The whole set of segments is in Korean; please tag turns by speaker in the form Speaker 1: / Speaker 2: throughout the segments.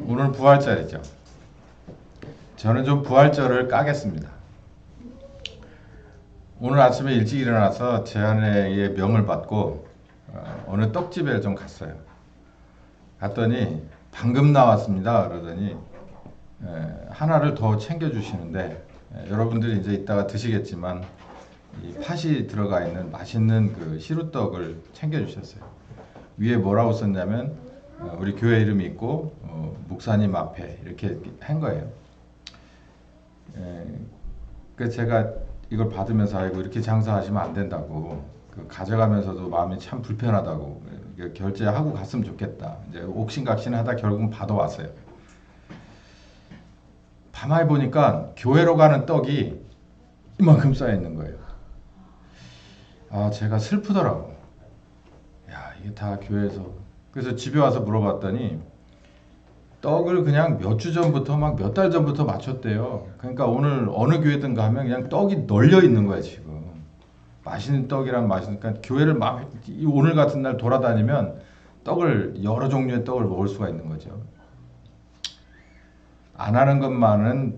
Speaker 1: 오늘 부활절이죠. 저는 좀 부활절을 까겠습니다. 오늘 아침에 일찍 일어나서 제 아내의 명을 받고 어느 떡집에 좀 갔어요. 갔더니 방금 나왔습니다. 그러더니 하나를 더 챙겨주시는데 여러분들이 이제 이따가 드시겠지만 이 팥이 들어가 있는 맛있는 그 시루떡을 챙겨주셨어요. 위에 뭐라고 썼냐면 우리 교회 이름이 있고 목사님 앞에 이렇게 한 거예요. 그 제가 이걸 받으면서 아이고 이렇게 장사하시면 안 된다고 가져가면서도 마음이 참 불편하다고 결제하고 갔으면 좋겠다. 이제 옥신각신하다 결국은 받아왔어요. 밤에 보니까 교회로 가는 떡이 이만큼 쌓여 있는 거예요. 아, 제가 슬프더라고. 야, 이게 다 교회에서. 그래서 집에 와서 물어봤더니 떡을 그냥 몇 주 전부터 막 몇 달 전부터 맞췄대요. 그러니까 오늘 어느 교회든 가면 그냥 떡이 널려 있는 거야 지금. 맛있는 떡이란 맛이니까 교회를 막 오늘 같은 날 돌아다니면 떡을 여러 종류의 떡을 먹을 수가 있는 거죠. 안 하는 것만은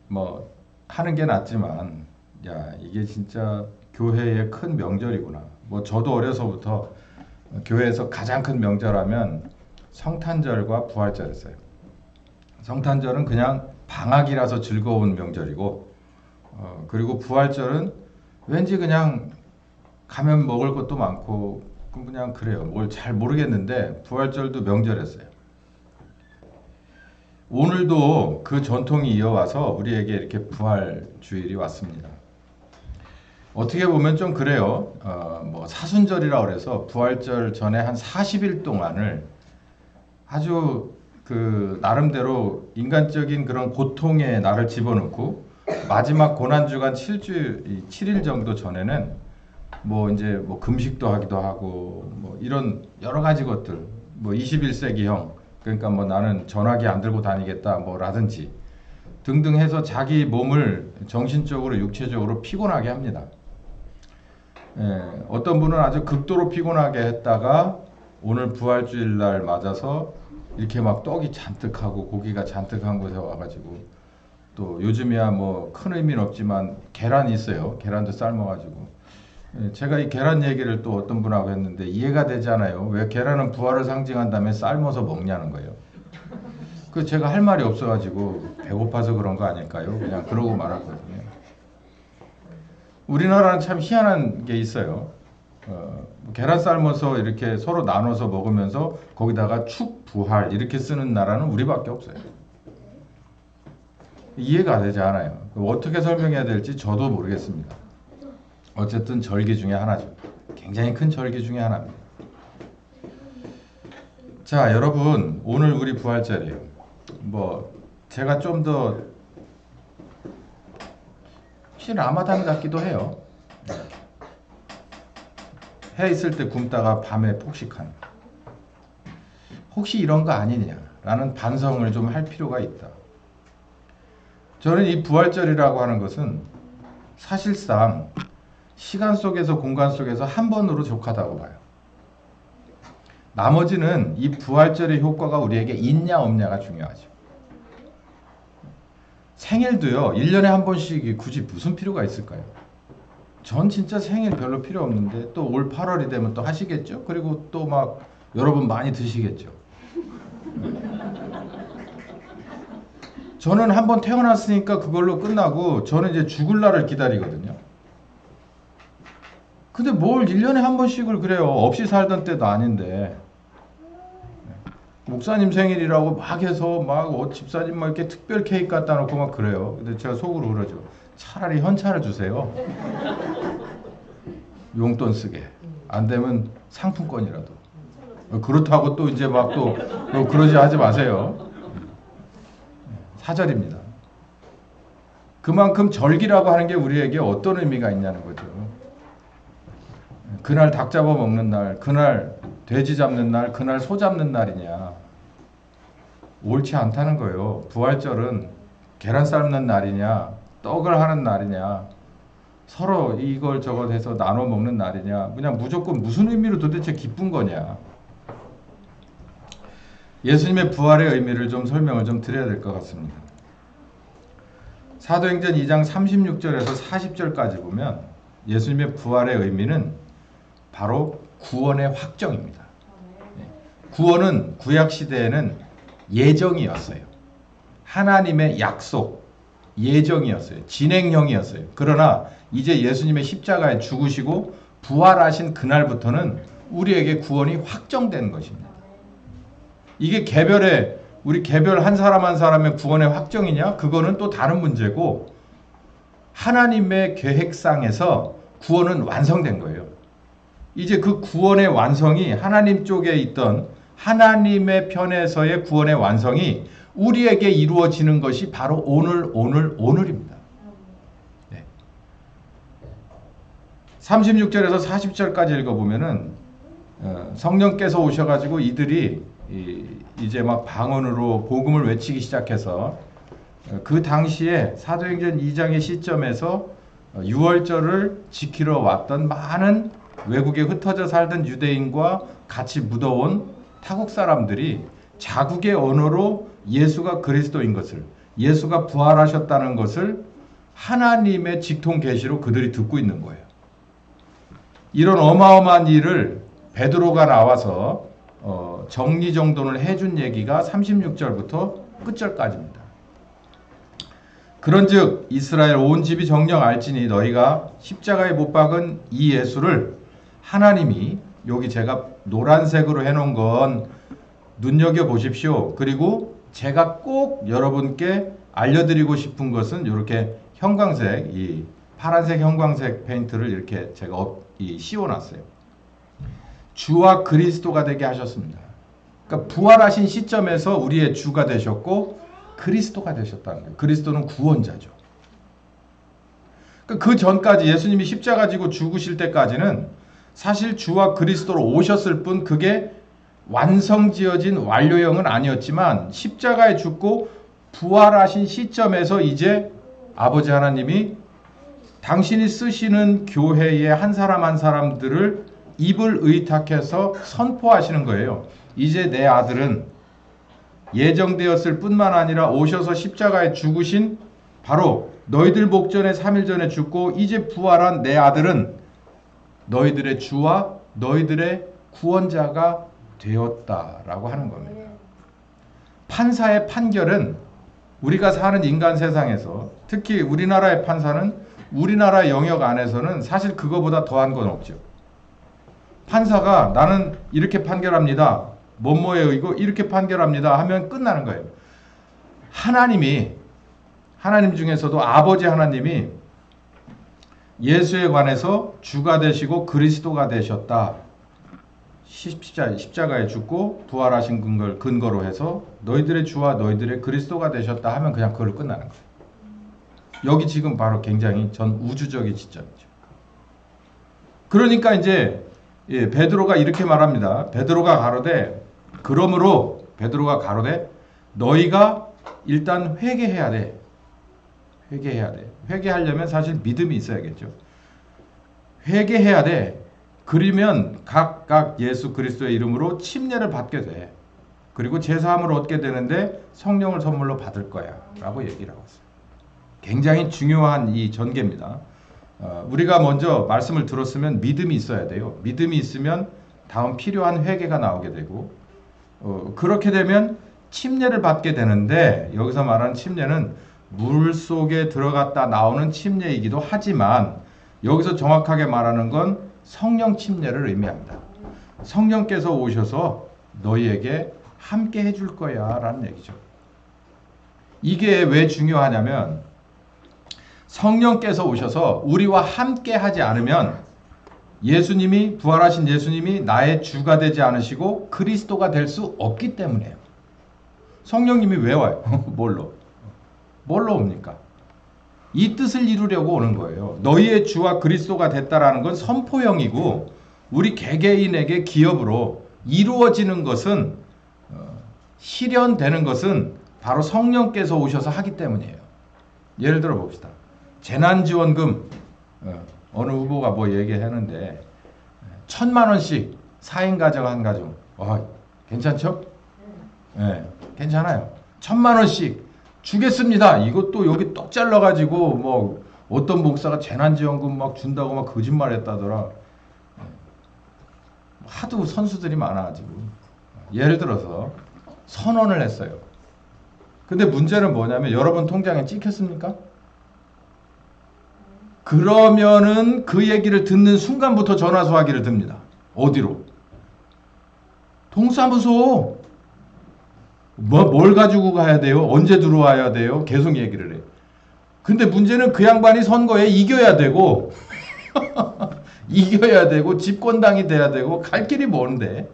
Speaker 1: 뭐 하는 게 낫지만 야 이게 진짜 교회의 큰 명절이구나. 뭐 저도 어려서부터 교회에서 가장 큰 명절하면 성탄절과 부활절이었어요. 성탄절은 그냥 방학이라서 즐거운 명절이고 그리고 부활절은 왠지 그냥 가면 먹을 것도 많고 그냥 그래요. 뭘 잘 모르겠는데 부활절도 명절이었어요. 오늘도 그 전통이 이어와서 우리에게 이렇게 부활 주일이 왔습니다. 어떻게 보면 좀 그래요. 뭐 사순절이라 그래서 부활절 전에 한 40일 동안을 아주 그 나름대로 인간적인 그런 고통의 날을 집어넣고 마지막 고난주간 7일 정도 전에는 뭐 이제 뭐 금식도 하기도 하고 뭐 이런 여러 가지 것들 뭐 21세기형 그러니까 뭐 나는 전화기 안 들고 다니겠다 뭐라든지 등등 해서 자기 몸을 정신적으로 육체적으로 피곤하게 합니다. 어떤 분은 아주 극도로 피곤하게 했다가 오늘 부활주일 날 맞아서 이렇게 막 떡이 잔뜩하고 고기가 잔뜩한 곳에 와가지고 또 요즘이야 뭐 큰 의미는 없지만 계란이 있어요. 계란도 삶아가지고 제가 이 계란 얘기를 또 어떤 분하고 했는데 이해가 되지 않아요. 왜 계란은 부활을 상징한다며 삶아서 먹냐는 거예요. 그 제가 할 말이 없어가지고 배고파서 그런 거 아닐까요? 그냥 그러고 말았거든요. 우리나라는 참 희한한 게 있어요. 계란 삶아서 이렇게 서로 나눠서 먹으면서 거기다가 축, 부활 이렇게 쓰는 나라는 우리밖에 없어요. 이해가 되지 않아요. 어떻게 설명해야 될지 저도 모르겠습니다. 어쨌든 절기 중에 하나죠. 굉장히 큰 절기 중에 하나입니다. 자, 여러분 오늘 우리 부활절이에요. 뭐 제가 좀 더 혹시 라마단 같기도 해요. 해 있을 때 굶다가 밤에 폭식하는. 혹시 이런 거 아니냐라는 반성을 좀 할 필요가 있다. 저는 이 부활절이라고 하는 것은 사실상 시간 속에서 공간 속에서 한 번으로 족하다고 봐요. 나머지는 이 부활절의 효과가 우리에게 있냐 없냐가 중요하죠. 생일도요 1년에 한 번씩 굳이 무슨 필요가 있을까요? 전 진짜 생일 별로 필요 없는데 또 올 8월이 되면 또 하시겠죠? 그리고 또 막 여러분 많이 드시겠죠? 저는 한번 태어났으니까 그걸로 끝나고 저는 이제 죽을 날을 기다리거든요. 근데 뭘 1년에 한 번씩을 그래요. 없이 살던 때도 아닌데. 목사님 생일이라고 막 해서 막 집사님 막 이렇게 특별 케이크 갖다 놓고 막 그래요. 근데 제가 속으로 그러죠. 차라리 현찰을 주세요. 용돈 쓰게. 안 되면 상품권이라도. 그렇다고 또 이제 막 또 그러지 하지 마세요. 사절입니다. 그만큼 절기라고 하는 게 우리에게 어떤 의미가 있냐는 거죠. 그날 닭 잡아 먹는 날, 그날 돼지 잡는 날, 그날 소 잡는 날이냐. 옳지 않다는 거예요. 부활절은 계란 삶는 날이냐, 떡을 하는 날이냐, 서로 이걸 저걸 해서 나눠 먹는 날이냐, 그냥 무조건 무슨 의미로 도대체 기쁜 거냐. 예수님의 부활의 의미를 좀 설명을 좀 드려야 될 것 같습니다. 사도행전 2장 36절에서 40절까지 보면 예수님의 부활의 의미는 바로 구원의 확정입니다. 구원은 구약 시대에는 예정이었어요. 하나님의 약속, 예정이었어요. 진행형이었어요. 그러나 이제 예수님의 십자가에 죽으시고 부활하신 그날부터는 우리에게 구원이 확정된 것입니다. 이게 우리 개별 한 사람 한 사람의 구원의 확정이냐? 그거는 또 다른 문제고, 하나님의 계획상에서 구원은 완성된 거예요. 이제 그 구원의 완성이 하나님 쪽에 있던 하나님의 편에서의 구원의 완성이 우리에게 이루어지는 것이 바로 오늘입니다. 네. 36절에서 40절까지 읽어보면은 성령께서 오셔가지고 이들이 이제 막 방언으로 복음을 외치기 시작해서 그 당시에 사도행전 2장의 시점에서 유월절을 지키러 왔던 많은 외국에 흩어져 살던 유대인과 같이 묻어온 타국 사람들이 자국의 언어로 예수가 그리스도인 것을, 예수가 부활하셨다는 것을 하나님의 직통 계시로 그들이 듣고 있는 거예요. 이런 어마어마한 일을 베드로가 나와서 정리정돈을 해준 얘기가 36절부터 끝절까지입니다. 그런즉 이스라엘 온 집이 정녕 알지니 너희가 십자가에 못 박은 이 예수를 하나님이, 여기 제가 노란색으로 해놓은 건 눈여겨보십시오. 그리고 제가 꼭 여러분께 알려드리고 싶은 것은 이렇게 형광색, 이 파란색 형광색 페인트를 이렇게 제가 씌워놨어요. 주와 그리스도가 되게 하셨습니다. 그러니까 부활하신 시점에서 우리의 주가 되셨고 그리스도가 되셨다는 거예요. 그리스도는 구원자죠. 그러니까 그 전까지 예수님이 십자가 지고 죽으실 때까지는 사실 주와 그리스도로 오셨을 뿐 그게 완성지어진 완료형은 아니었지만 십자가에 죽고 부활하신 시점에서 이제 아버지 하나님이 당신이 쓰시는 교회의 한 사람 한 사람들을 입을 의탁해서 선포하시는 거예요. 이제 내 아들은 예정되었을 뿐만 아니라 오셔서 십자가에 죽으신 바로 너희들 목전에 3일 전에 죽고 이제 부활한 내 아들은 너희들의 주와 너희들의 구원자가 되었다라고 하는 겁니다. 판사의 판결은 우리가 사는 인간 세상에서, 특히 우리나라의 판사는 우리나라 영역 안에서는 사실 그거보다 더한 건 없죠. 판사가 나는 이렇게 판결합니다. 뭐뭐에 의고 이렇게 판결합니다 하면 끝나는 거예요. 하나님 중에서도 아버지 하나님이 예수에 관해서 주가 되시고 그리스도가 되셨다. 십자가에 죽고 부활하신 근거로 해서 너희들의 주와 너희들의 그리스도가 되셨다 하면 그냥 그걸로 끝나는 거예요. 여기 지금 바로 굉장히 전 우주적인 시점이죠. 그러니까 이제 베드로가 이렇게 말합니다. 베드로가 가로되 너희가 일단 회개해야 돼. 회개하려면 사실 믿음이 있어야겠죠. 회개해야 돼. 그러면 각각 예수 그리스도의 이름으로 침례를 받게 돼. 그리고 제사함을 얻게 되는데 성령을 선물로 받을 거야 라고 얘기를 하고 있어요. 굉장히 중요한 이 전개입니다. 우리가 먼저 말씀을 들었으면 믿음이 있어야 돼요. 믿음이 있으면 다음 필요한 회개가 나오게 되고 그렇게 되면 침례를 받게 되는데, 여기서 말하는 침례는 물 속에 들어갔다 나오는 침례이기도 하지만 여기서 정확하게 말하는 건 성령 침례를 의미합니다. 성령께서 오셔서 너희에게 함께 해줄 거야 라는 얘기죠. 이게 왜 중요하냐면 성령께서 오셔서 우리와 함께 하지 않으면 부활하신 예수님이 나의 주가 되지 않으시고 그리스도가 될 수 없기 때문이에요. 성령님이 왜 와요? 뭘로 옵니까? 이 뜻을 이루려고 오는 거예요. 너희의 주와 그리스도가 됐다라는 건 선포형이고 우리 개개인에게 기업으로 이루어지는 것은 실현되는 것은 바로 성령께서 오셔서 하기 때문이에요. 예를 들어 봅시다. 재난지원금 어느 후보가 뭐 얘기했는데 1,000만 원씩 4인 가정 한 가정 괜찮죠? 예, 괜찮아요. 1,000만 원씩 주겠습니다. 이것도 여기 떡 잘라가지고 뭐 어떤 목사가 재난지원금 막 준다고 막 거짓말했다더라. 하도 선수들이 많아가지고 예를 들어서 선언을 했어요. 근데 문제는 뭐냐면 여러분 통장에 찍혔습니까? 그러면은 그 얘기를 듣는 순간부터 전화 수화기를 듭니다. 어디로? 동사무소. 뭘 가지고 가야 돼요? 언제 들어와야 돼요? 계속 얘기를 해. 근데 문제는 그 양반이 선거에 이겨야 되고 이겨야 되고 집권당이 돼야 되고 갈 길이 먼데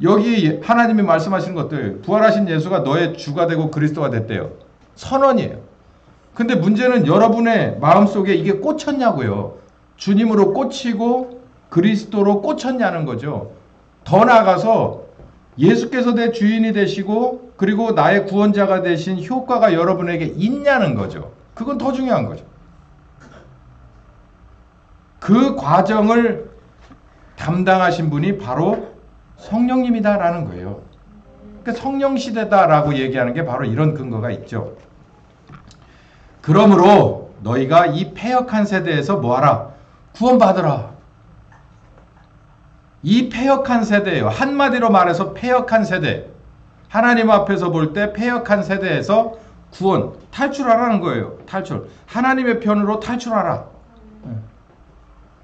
Speaker 1: 여기 하나님이 말씀하시는 것들 부활하신 예수가 너의 주가 되고 그리스도가 됐대요. 선언이에요. 근데 문제는 여러분의 마음속에 이게 꽂혔냐고요. 주님으로 꽂히고 그리스도로 꽂혔냐는 거죠. 더 나아가서 예수께서 내 주인이 되시고 그리고 나의 구원자가 되신 효과가 여러분에게 있냐는 거죠. 그건 더 중요한 거죠. 그 과정을 담당하신 분이 바로 성령님이다라는 거예요. 그러니까 성령 시대다라고 얘기하는 게 바로 이런 근거가 있죠. 그러므로 너희가 이 패역한 세대에서 뭐하라? 구원받으라. 이 패역한 세대예요. 한마디로 말해서 패역한 세대. 하나님 앞에서 볼 때 패역한 세대에서 구원, 탈출하라는 거예요. 탈출. 하나님의 편으로 탈출하라.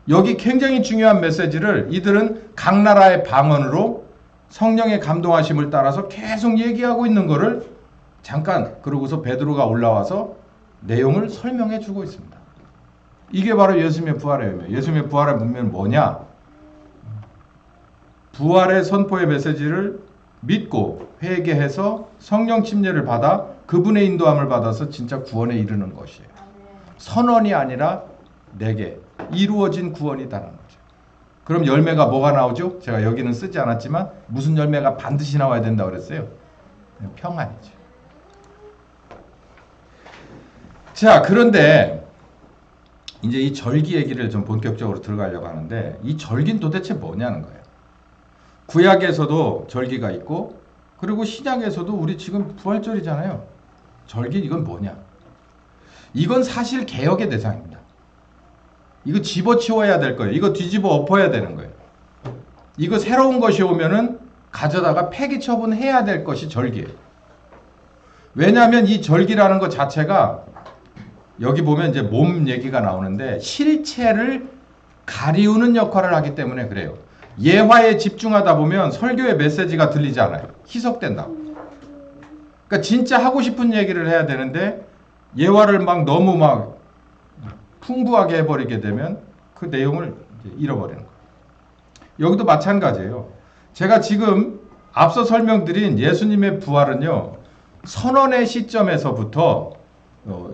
Speaker 1: 여기 굉장히 중요한 메시지를 이들은 각 나라의 방언으로 성령의 감동하심을 따라서 계속 얘기하고 있는 거를 잠깐 그러고서 베드로가 올라와서 내용을 설명해 주고 있습니다. 이게 바로 예수님의 부활의 의미. 예수님의 부활의 문면은 뭐냐? 부활의 선포의 메시지를 믿고 회개해서 성령 침례를 받아 그분의 인도함을 받아서 진짜 구원에 이르는 것이에요. 선언이 아니라 내게 이루어진 구원이다라는 거죠. 그럼 열매가 뭐가 나오죠? 제가 여기는 쓰지 않았지만 무슨 열매가 반드시 나와야 된다고 그랬어요? 평안이죠. 자, 그런데 이제 이 절기 얘기를 좀 본격적으로 들어가려고 하는데 이 절기는 도대체 뭐냐는 거예요. 구약에서도 절기가 있고 그리고 신약에서도 우리 지금 부활절이잖아요. 절기 이건 뭐냐? 이건 사실 개혁의 대상입니다. 이거 집어치워야 될 거예요. 이거 뒤집어 엎어야 되는 거예요. 이거 새로운 것이 오면은 가져다가 폐기 처분해야 될 것이 절기예요. 왜냐하면 이 절기라는 것 자체가 여기 보면 이제 몸 얘기가 나오는데 실체를 가리우는 역할을 하기 때문에 그래요. 예화에 집중하다 보면 설교의 메시지가 들리지 않아요. 희석된다고. 그러니까 진짜 하고 싶은 얘기를 해야 되는데 예화를 막 너무 막 풍부하게 해버리게 되면 그 내용을 이제 잃어버리는 거예요. 여기도 마찬가지예요. 제가 지금 앞서 설명드린 예수님의 부활은요. 선언의 시점에서부터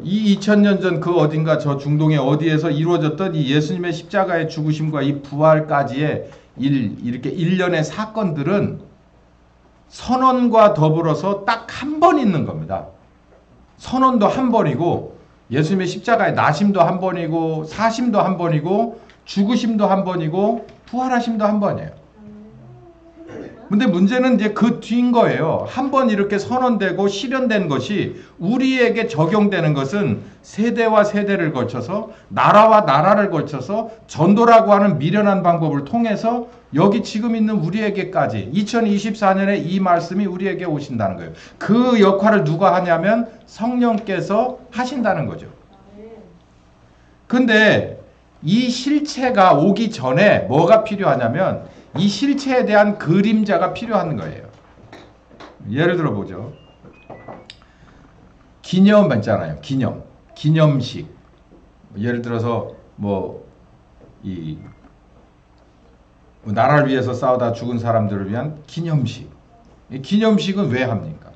Speaker 1: 이 2000년 전 그 어딘가 저 중동의 어디에서 이루어졌던 이 예수님의 십자가의 죽으심과 이 부활까지의 이렇게 일련의 사건들은 선언과 더불어서 딱 한 번 있는 겁니다. 선언도 한 번이고 예수님의 십자가의 나심도 한 번이고 사심도 한 번이고 죽으심도 한 번이고 부활하심도 한 번이에요. 근데 문제는 이제 그 뒤인 거예요. 한 번 이렇게 선언되고 실현된 것이 우리에게 적용되는 것은 세대와 세대를 거쳐서 나라와 나라를 거쳐서 전도라고 하는 미련한 방법을 통해서 여기 지금 있는 우리에게까지 2024년에 이 말씀이 우리에게 오신다는 거예요. 그 역할을 누가 하냐면 성령께서 하신다는 거죠. 근데 이 실체가 오기 전에 뭐가 필요하냐면 이 실체에 대한 그림자가 필요한 거예요. 예를 들어 보죠. 기념 있잖아요. 기념식. 예를 들어서 나라를 위해서 싸우다 죽은 사람들을 위한 기념식. 이 기념식은 왜 합니까?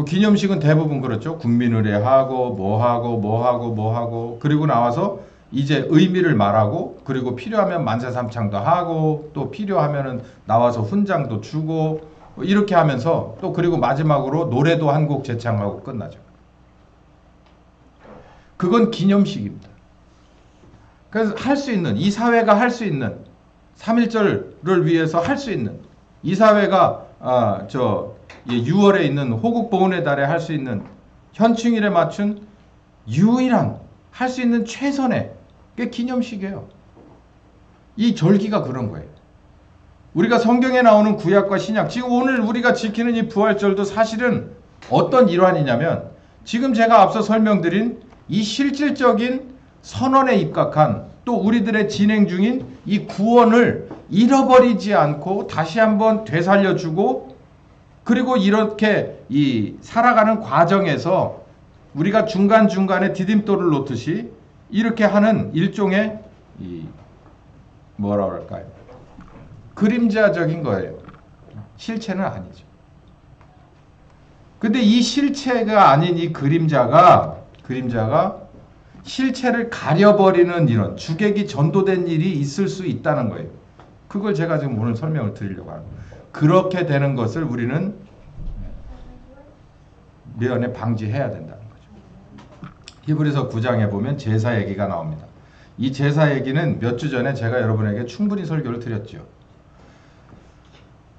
Speaker 1: 기념식은 대부분 그렇죠. 국민의례하고 뭐하고 그리고 나와서 이제 의미를 말하고 그리고 필요하면 만세삼창도 하고 또 필요하면은 나와서 훈장도 주고 이렇게 하면서 또 그리고 마지막으로 노래도 한 곡 제창하고 끝나죠. 그건 기념식입니다. 그래서 할 수 있는 이 사회가 할 수 있는 3.1절을 위해서 할 수 있는 이 사회가 6월에 있는 호국 보훈의 달에 할 수 있는 현충일에 맞춘 유일한 할 수 있는 최선의 게 기념식이에요. 이 절기가 그런 거예요. 우리가 성경에 나오는 구약과 신약, 지금 오늘 우리가 지키는 이 부활절도 사실은 어떤 일환이냐면 지금 제가 앞서 설명드린 이 실질적인 선언에 입각한 또 우리들의 진행 중인 이 구원을 잃어버리지 않고 다시 한번 되살려주고 그리고 이렇게 이 살아가는 과정에서 우리가 중간중간에 디딤돌을 놓듯이 이렇게 하는 일종의 이 뭐라 그럴까요? 그림자적인 거예요. 실체는 아니죠. 근데 이 실체가 아닌 이 그림자가 실체를 가려버리는 이런 주객이 전도된 일이 있을 수 있다는 거예요. 그걸 제가 지금 오늘 설명을 드리려고 하는 거예요. 그렇게 되는 것을 우리는 미연에 방지해야 된다는 거죠. 히브리서 9장에 보면 제사 얘기가 나옵니다. 이 제사 얘기는 몇 주 전에 제가 여러분에게 충분히 설교를 드렸죠.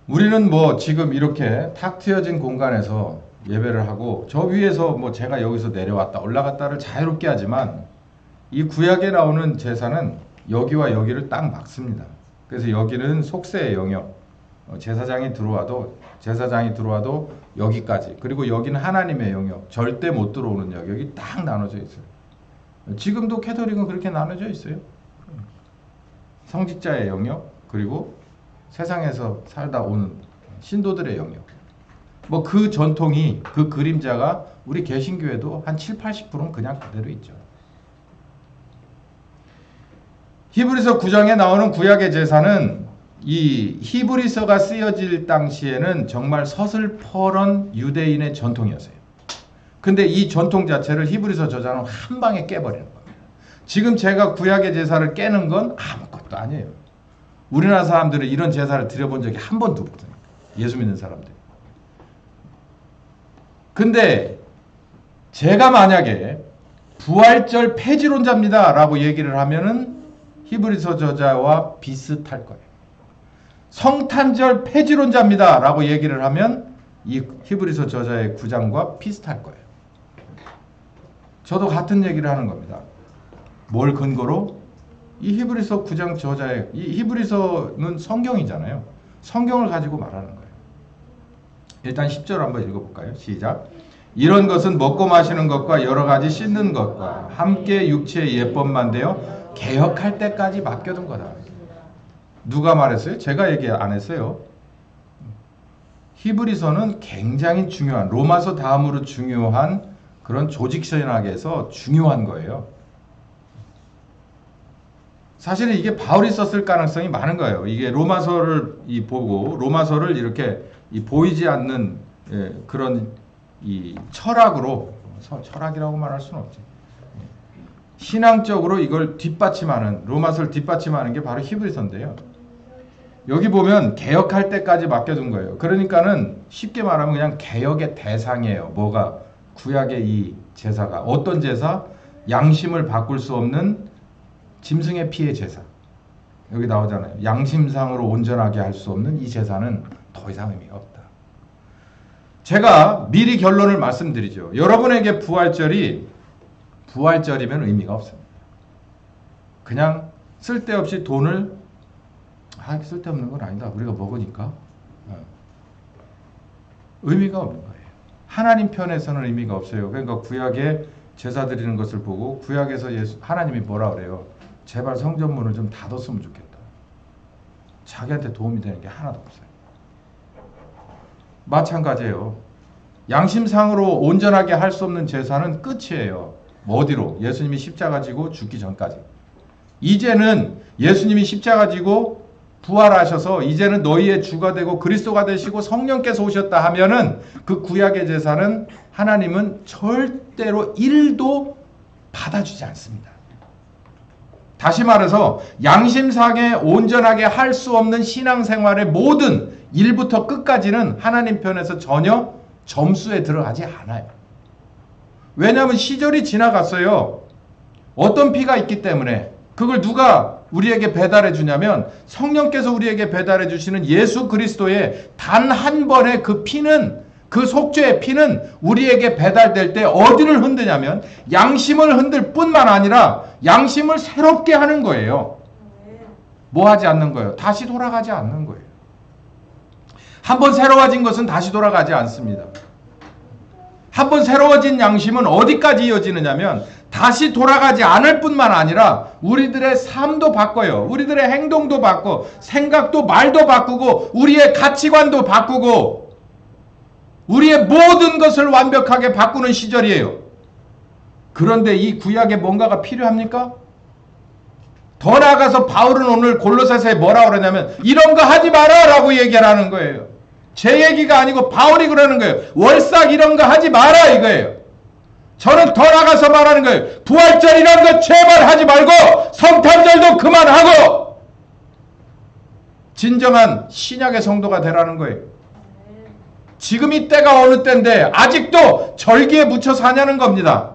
Speaker 1: 우리는 뭐 지금 이렇게 탁 트여진 공간에서 예배를 하고 저 위에서 뭐 제가 여기서 내려왔다 올라갔다를 자유롭게 하지만 이 구약에 나오는 제사는 여기와 여기를 딱 막습니다. 그래서 여기는 속세의 영역, 제사장이 들어와도 여기까지, 그리고 여기는 하나님의 영역, 절대 못 들어오는 영역이 딱 나눠져 있어요. 지금도 캐톨릭은 그렇게 나눠져 있어요. 성직자의 영역, 그리고 세상에서 살다 오는 신도들의 영역. 뭐 그 전통이, 그 그림자가 우리 개신교에도 한 70-80%는 그냥 그대로 있죠. 히브리서 9장에 나오는 구약의 제사는 이 히브리서가 쓰여질 당시에는 정말 서슬퍼런 유대인의 전통이었어요. 근데 이 전통 자체를 히브리서 저자는 한 방에 깨버리는 겁니다. 지금 제가 구약의 제사를 깨는 건 아무것도 아니에요. 우리나라 사람들은 이런 제사를 드려본 적이 한 번도 없거든요. 예수 믿는 사람들. 근데 제가 만약에 부활절 폐지론자입니다 라고 얘기를 하면은 히브리서 저자와 비슷할 거예요. 성탄절 폐지론자입니다 라고 얘기를 하면 이 히브리서 저자의 9장과 비슷할 거예요. 저도 같은 얘기를 하는 겁니다. 뭘 근거로? 이 히브리서 9장 저자의, 이 히브리서는 성경이잖아요. 성경을 가지고 말하는 거예요. 일단 10절 한번 읽어볼까요? 시작. 이런 것은 먹고 마시는 것과 여러 가지 씻는 것과 함께 육체의 예법만 되어 개혁할 때까지 맡겨둔 거다. 누가 말했어요? 제가 얘기 안 했어요. 히브리서는 굉장히 중요한, 로마서 다음으로 중요한 그런 조직신학에서 중요한 거예요. 사실은 이게 바울이 썼을 가능성이 많은 거예요. 이게 로마서를 보고 로마서를 이렇게 보이지 않는 그런 이 철학으로, 철학이라고 말할 수는 없지. 신앙적으로 이걸 뒷받침하는, 로마서를 뒷받침하는 게 바로 히브리서인데요. 여기 보면 개혁할 때까지 맡겨둔 거예요. 그러니까는 쉽게 말하면 그냥 개혁의 대상이에요. 뭐가? 구약의 이 제사가. 어떤 제사? 양심을 바꿀 수 없는 짐승의 피의 제사. 여기 나오잖아요. 양심상으로 온전하게 할 수 없는 이 제사는 더 이상 의미가 없다. 제가 미리 결론을 말씀드리죠. 여러분에게 부활절이면 의미가 없습니다. 그냥 쓸데없이 돈을, 쓸데없는 건 아니다. 우리가 먹으니까. 의미가 없는 거예요. 하나님 편에서는 의미가 없어요. 그러니까 구약에 제사 드리는 것을 보고 구약에서 하나님이 뭐라 그래요? 제발 성전문을 좀 닫았으면 좋겠다. 자기한테 도움이 되는 게 하나도 없어요. 마찬가지예요. 양심상으로 온전하게 할 수 없는 제사는 끝이에요. 어디로? 예수님이 십자가 지고 죽기 전까지. 이제는 예수님이 십자가 지고 부활하셔서 이제는 너희의 주가 되고 그리스도가 되시고 성령께서 오셨다 하면은 그 구약의 제사는 하나님은 절대로 1도 받아주지 않습니다. 다시 말해서 양심상에 온전하게 할 수 없는 신앙생활의 모든 1부터 끝까지는 하나님 편에서 전혀 점수에 들어가지 않아요. 왜냐하면 시절이 지나갔어요. 어떤 피가 있기 때문에 그걸 누가 우리에게 배달해 주냐면 성령께서 우리에게 배달해 주시는 예수 그리스도의 단 한 번의 그 피는, 그 속죄의 피는 우리에게 배달될 때 어디를 흔드냐면 양심을 흔들 뿐만 아니라 양심을 새롭게 하는 거예요. 뭐 하지 않는 거예요? 다시 돌아가지 않는 거예요. 한번 새로워진 것은 다시 돌아가지 않습니다. 한번 새로워진 양심은 어디까지 이어지느냐면 다시 돌아가지 않을 뿐만 아니라 우리들의 삶도 바꿔요. 우리들의 행동도 바꿔, 생각도 말도 바꾸고, 우리의 가치관도 바꾸고, 우리의 모든 것을 완벽하게 바꾸는 시절이에요. 그런데 이 구약에 뭔가가 필요합니까? 더 나아가서 바울은 오늘 골로새서에 뭐라고 그러냐면 이런 거 하지 마라 라고 얘기를 하는 거예요. 제 얘기가 아니고 바울이 그러는 거예요. 월삭 이런 거 하지 마라 이거예요. 저는 더 나가서 말하는 거예요. 부활절 이런 거 제발 하지 말고 성탄절도 그만하고 진정한 신약의 성도가 되라는 거예요. 지금 이 때가 어느 때인데 아직도 절기에 묻혀 사냐는 겁니다.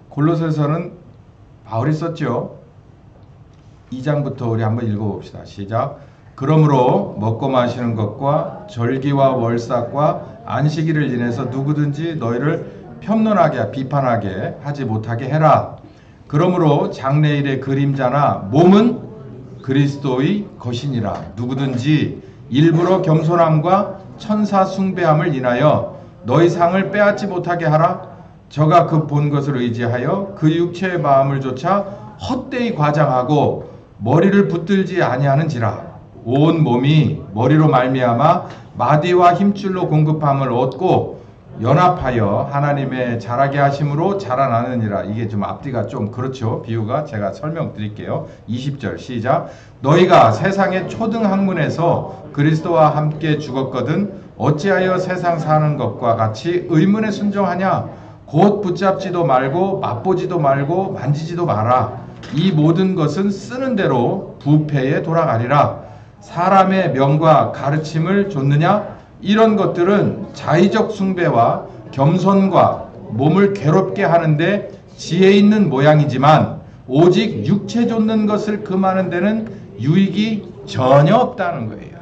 Speaker 1: 골로새서는 바울이 썼죠. 2장부터 우리 한번 읽어봅시다. 시작. 그러므로 먹고 마시는 것과 절기와 월삭과 안식일을 인해서 누구든지 너희를 폄론하게 비판하게 하지 못하게 해라. 그러므로 장래일의 그림자나 몸은 그리스도의 것이니라. 누구든지 일부러 겸손함과 천사 숭배함을 인하여 너희 상을 빼앗지 못하게 하라. 저가 그 본 것을 의지하여 그 육체의 마음을 조차 헛되이 과장하고 머리를 붙들지 아니하는지라. 온 몸이 머리로 말미암아 마디와 힘줄로 공급함을 얻고 연합하여 하나님의 자라게 하심으로 자라나느니라. 이게 좀 앞뒤가 좀 그렇죠. 비유가 제가 설명드릴게요. 20절 시작. 너희가 세상의 초등 학문에서 그리스도와 함께 죽었거든 어찌하여 세상 사는 것과 같이 의문에 순종하냐. 곧 붙잡지도 말고 맛보지도 말고 만지지도 마라. 이 모든 것은 쓰는 대로 부패에 돌아가리라. 사람의 명과 가르침을 좇느냐? 이런 것들은 자의적 숭배와 겸손과 몸을 괴롭게 하는데 지혜 있는 모양이지만 오직 육체 좇는 것을 금하는 데는 유익이 전혀 없다는 거예요.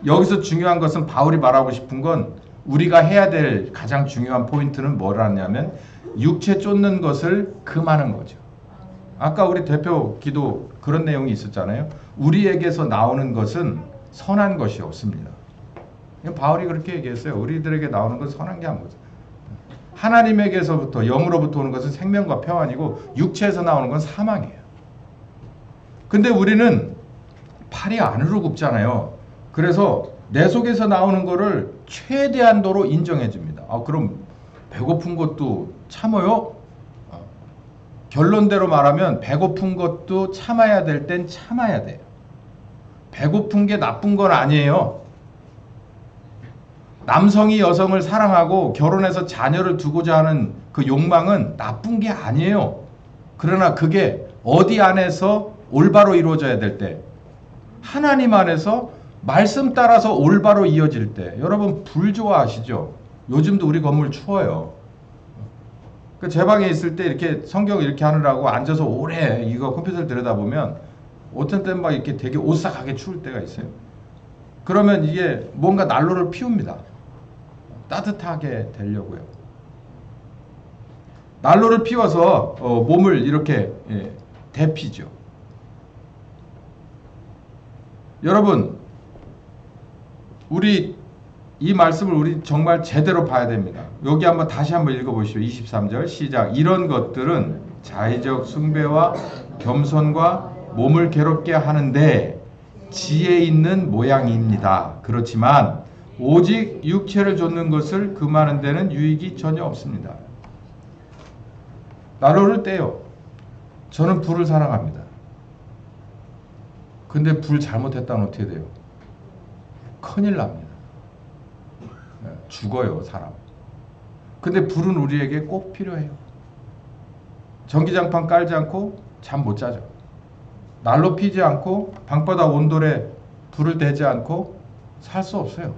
Speaker 1: 여기서 중요한 것은 바울이 말하고 싶은 건 우리가 해야 될 가장 중요한 포인트는 뭐라냐면 육체 쫓는 것을 금하는 거죠. 아까 우리 대표 기도 그런 내용이 있었잖아요. 우리에게서 나오는 것은 선한 것이 없습니다. 바울이 그렇게 얘기했어요. 우리들에게 나오는 건 선한 게 아무것도. 하나님에게서부터 영으로부터 오는 것은 생명과 평안이고 육체에서 나오는 건 사망이에요. 근데 우리는 팔이 안으로 굽잖아요. 그래서 내 속에서 나오는 거를 최대한도로 인정해 줍니다. 그럼 배고픈 것도 참아요? 결론대로 말하면 배고픈 것도 참아야 될 땐 참아야 돼요. 배고픈 게 나쁜 건 아니에요. 남성이 여성을 사랑하고 결혼해서 자녀를 두고자 하는 그 욕망은 나쁜 게 아니에요. 그러나 그게 어디 안에서 올바로 이루어져야 될 때, 하나님 안에서 말씀 따라서 올바로 이어질 때. 여러분 불 좋아하시죠? 요즘도 우리 건물 추워요. 제 방에 있을 때 이렇게 성경 이렇게 하느라고 앉아서 오래 이거 컴퓨터를 들여다보면 어떤 때는 막 이렇게 되게 오싹하게 추울 때가 있어요. 그러면 이게 뭔가 난로를 피웁니다. 따뜻하게 되려고요. 난로를 피워서 몸을 이렇게 데피죠. 여러분, 우리 이 말씀을 우리 정말 제대로 봐야 됩니다. 여기 한번 다시 한번 읽어보시죠. 23절 시작. 이런 것들은 자의적 숭배와 겸손과 몸을 괴롭게 하는데 지혜 있는 모양입니다. 그렇지만 오직 육체를 좇는 것을 금하는 데는 유익이 전혀 없습니다. 난로를 떼요. 저는 불을 사랑합니다. 근데 불 잘못했다면 어떻게 돼요? 큰일 납니다. 죽어요, 사람. 근데 불은 우리에게 꼭 필요해요. 전기장판 깔지 않고 잠 못 자죠. 난로 피지 않고 방바닥 온돌에 불을 대지 않고 살 수 없어요.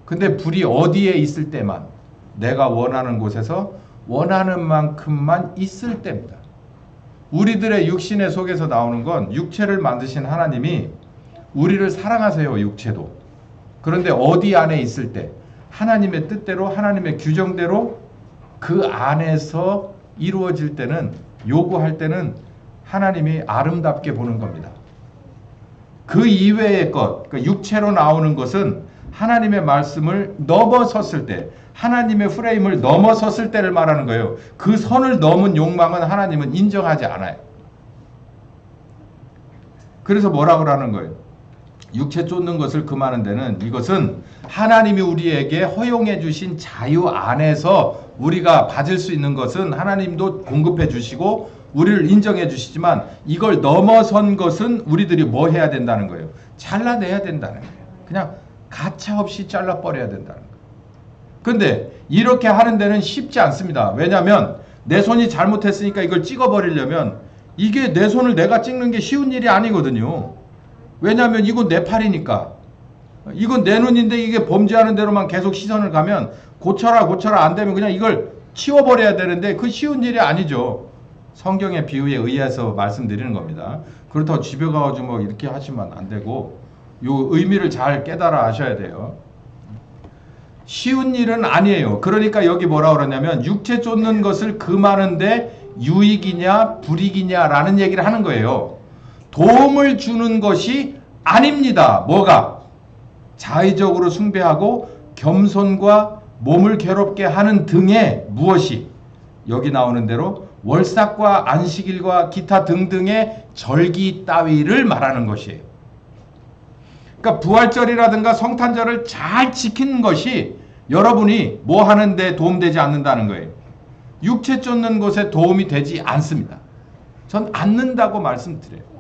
Speaker 1: 근데 불이 어디에 있을 때만, 내가 원하는 곳에서 원하는 만큼만 있을 때입니다. 우리들의 육신의 속에서 나오는 건 육체를 만드신 하나님이 우리를 사랑하세요, 육체도. 그런데 어디 안에 있을 때 하나님의 뜻대로 하나님의 규정대로 그 안에서 이루어질 때는, 요구할 때는 하나님이 아름답게 보는 겁니다. 그 이외의 것, 그 육체로 나오는 것은 하나님의 말씀을 넘어섰을 때, 하나님의 프레임을 넘어섰을 때를 말하는 거예요. 그 선을 넘은 욕망은 하나님은 인정하지 않아요. 그래서 뭐라고 하는 거예요? 육체 쫓는 것을 금하는 데는, 이것은 하나님이 우리에게 허용해 주신 자유 안에서 우리가 받을 수 있는 것은 하나님도 공급해 주시고 우리를 인정해 주시지만, 이걸 넘어선 것은 우리들이 뭐 해야 된다는 거예요? 잘라내야 된다는 거예요. 그냥 가차없이 잘라버려야 된다는 거예요. 근데 이렇게 하는 데는 쉽지 않습니다. 왜냐하면 내 손이 잘못했으니까 이걸 찍어버리려면, 이게 내 손을 내가 찍는 게 쉬운 일이 아니거든요. 왜냐하면 이건 내 팔이니까. 이건 내 눈인데 이게 범죄하는 대로만 계속 시선을 가면 고쳐라 안 되면 그냥 이걸 치워버려야 되는데, 그 쉬운 일이 아니죠. 성경의 비유에 의해서 말씀드리는 겁니다. 그렇다고 집에 가가지고 뭐 이렇게 하시면 안 되고, 요 의미를 잘 깨달아 하셔야 돼요. 쉬운 일은 아니에요. 그러니까 여기 뭐라 그러냐면, 육체 쫓는 것을 금하는데 유익이냐 불이익이냐라는 얘기를 하는 거예요. 도움을 주는 것이 아닙니다. 뭐가? 자의적으로 숭배하고 겸손과 몸을 괴롭게 하는 등의 무엇이? 여기 나오는 대로 월삭과 안식일과 기타 등등의 절기 따위를 말하는 것이에요. 그러니까 부활절이라든가 성탄절을 잘 지키는 것이 여러분이 뭐 하는데 도움되지 않는다는 거예요. 육체 쫓는 것에 도움이 되지 않습니다. 전 않는다고 말씀드려요.